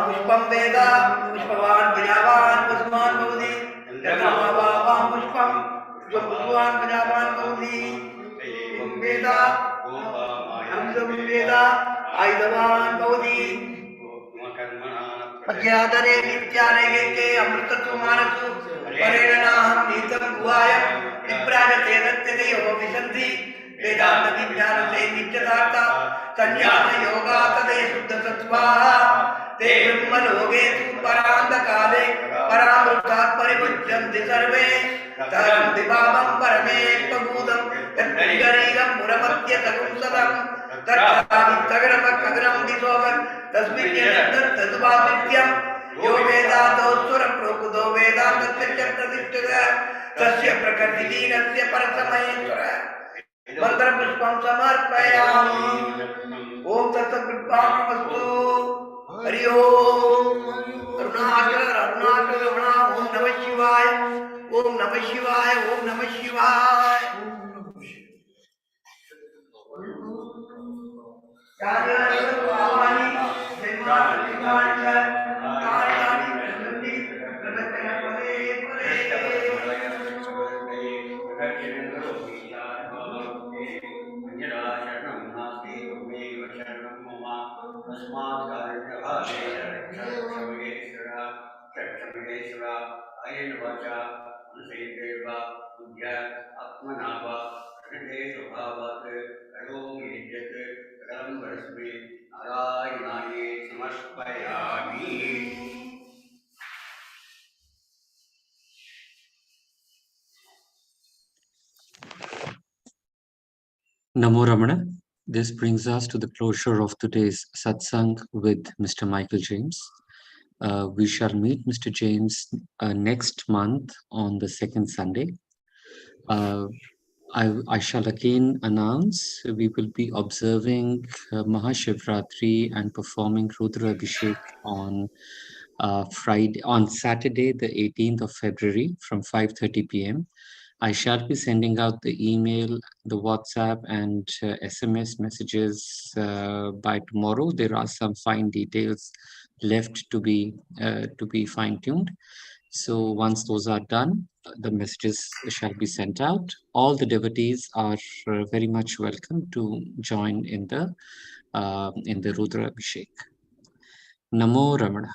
पुष्पं वेद पुष्पवान् प्रजावान् पुष्पान् भवति चन्द्रमावां पुष्पं पुष्पवान् प्रजावान् भवति वेद अमृतं वेद आयुधवान् भवति अज्ञातरे नित्यानयेके अमृतत्व मानसु परेण नाहं नीतं गुहाय विप्राजते दत्तते यो विशन्ति वेदांत विज्ञानते नित्यतार्थ संज्ञान योगा तदे शुद्ध सत्त्वा ते ब्रह्मलोके तु परान्धकाले परामृतात् परिमुच्यन्ते सर्वे तरं विभावं परमेष्वभूतं तत्पुण्डरीकं पुरमत्य तकुंसलं तत्रावित्तगरमकगरं दिशोगं तस्मिन् यदन्तद्वादित्यं यो वेदान्तोऽसुरं प्रोक्तो वेदान्तस्य प्रतिष्ठितः तस्य प्रकृतिलीनस्य परसमहेश्वरः मंत्रपुष्पं समर्पयामि। ओम तत्सत्कृपामस्तु। हरि ओम। अरुणाचल अरुणाचल रमण। ओम नमः शिवाय। ओम नमः शिवाय। ओम नमः शिवाय। Namo Ramana. This brings us to the closure of today's satsang with Mr. Michael James. We shall meet Mr. James next month on the second Sunday. I shall again announce we will be observing Mahashivratri and performing Rudra Abhishek on Saturday, the 18th of February from 5:30 p.m. I shall be sending out the email, the WhatsApp, and SMS messages by tomorrow. There are some fine details left to be fine-tuned. So once those are done, the messages shall be sent out. All the devotees are very much welcome to join in the Rudra Abhishek. Namo Ramana.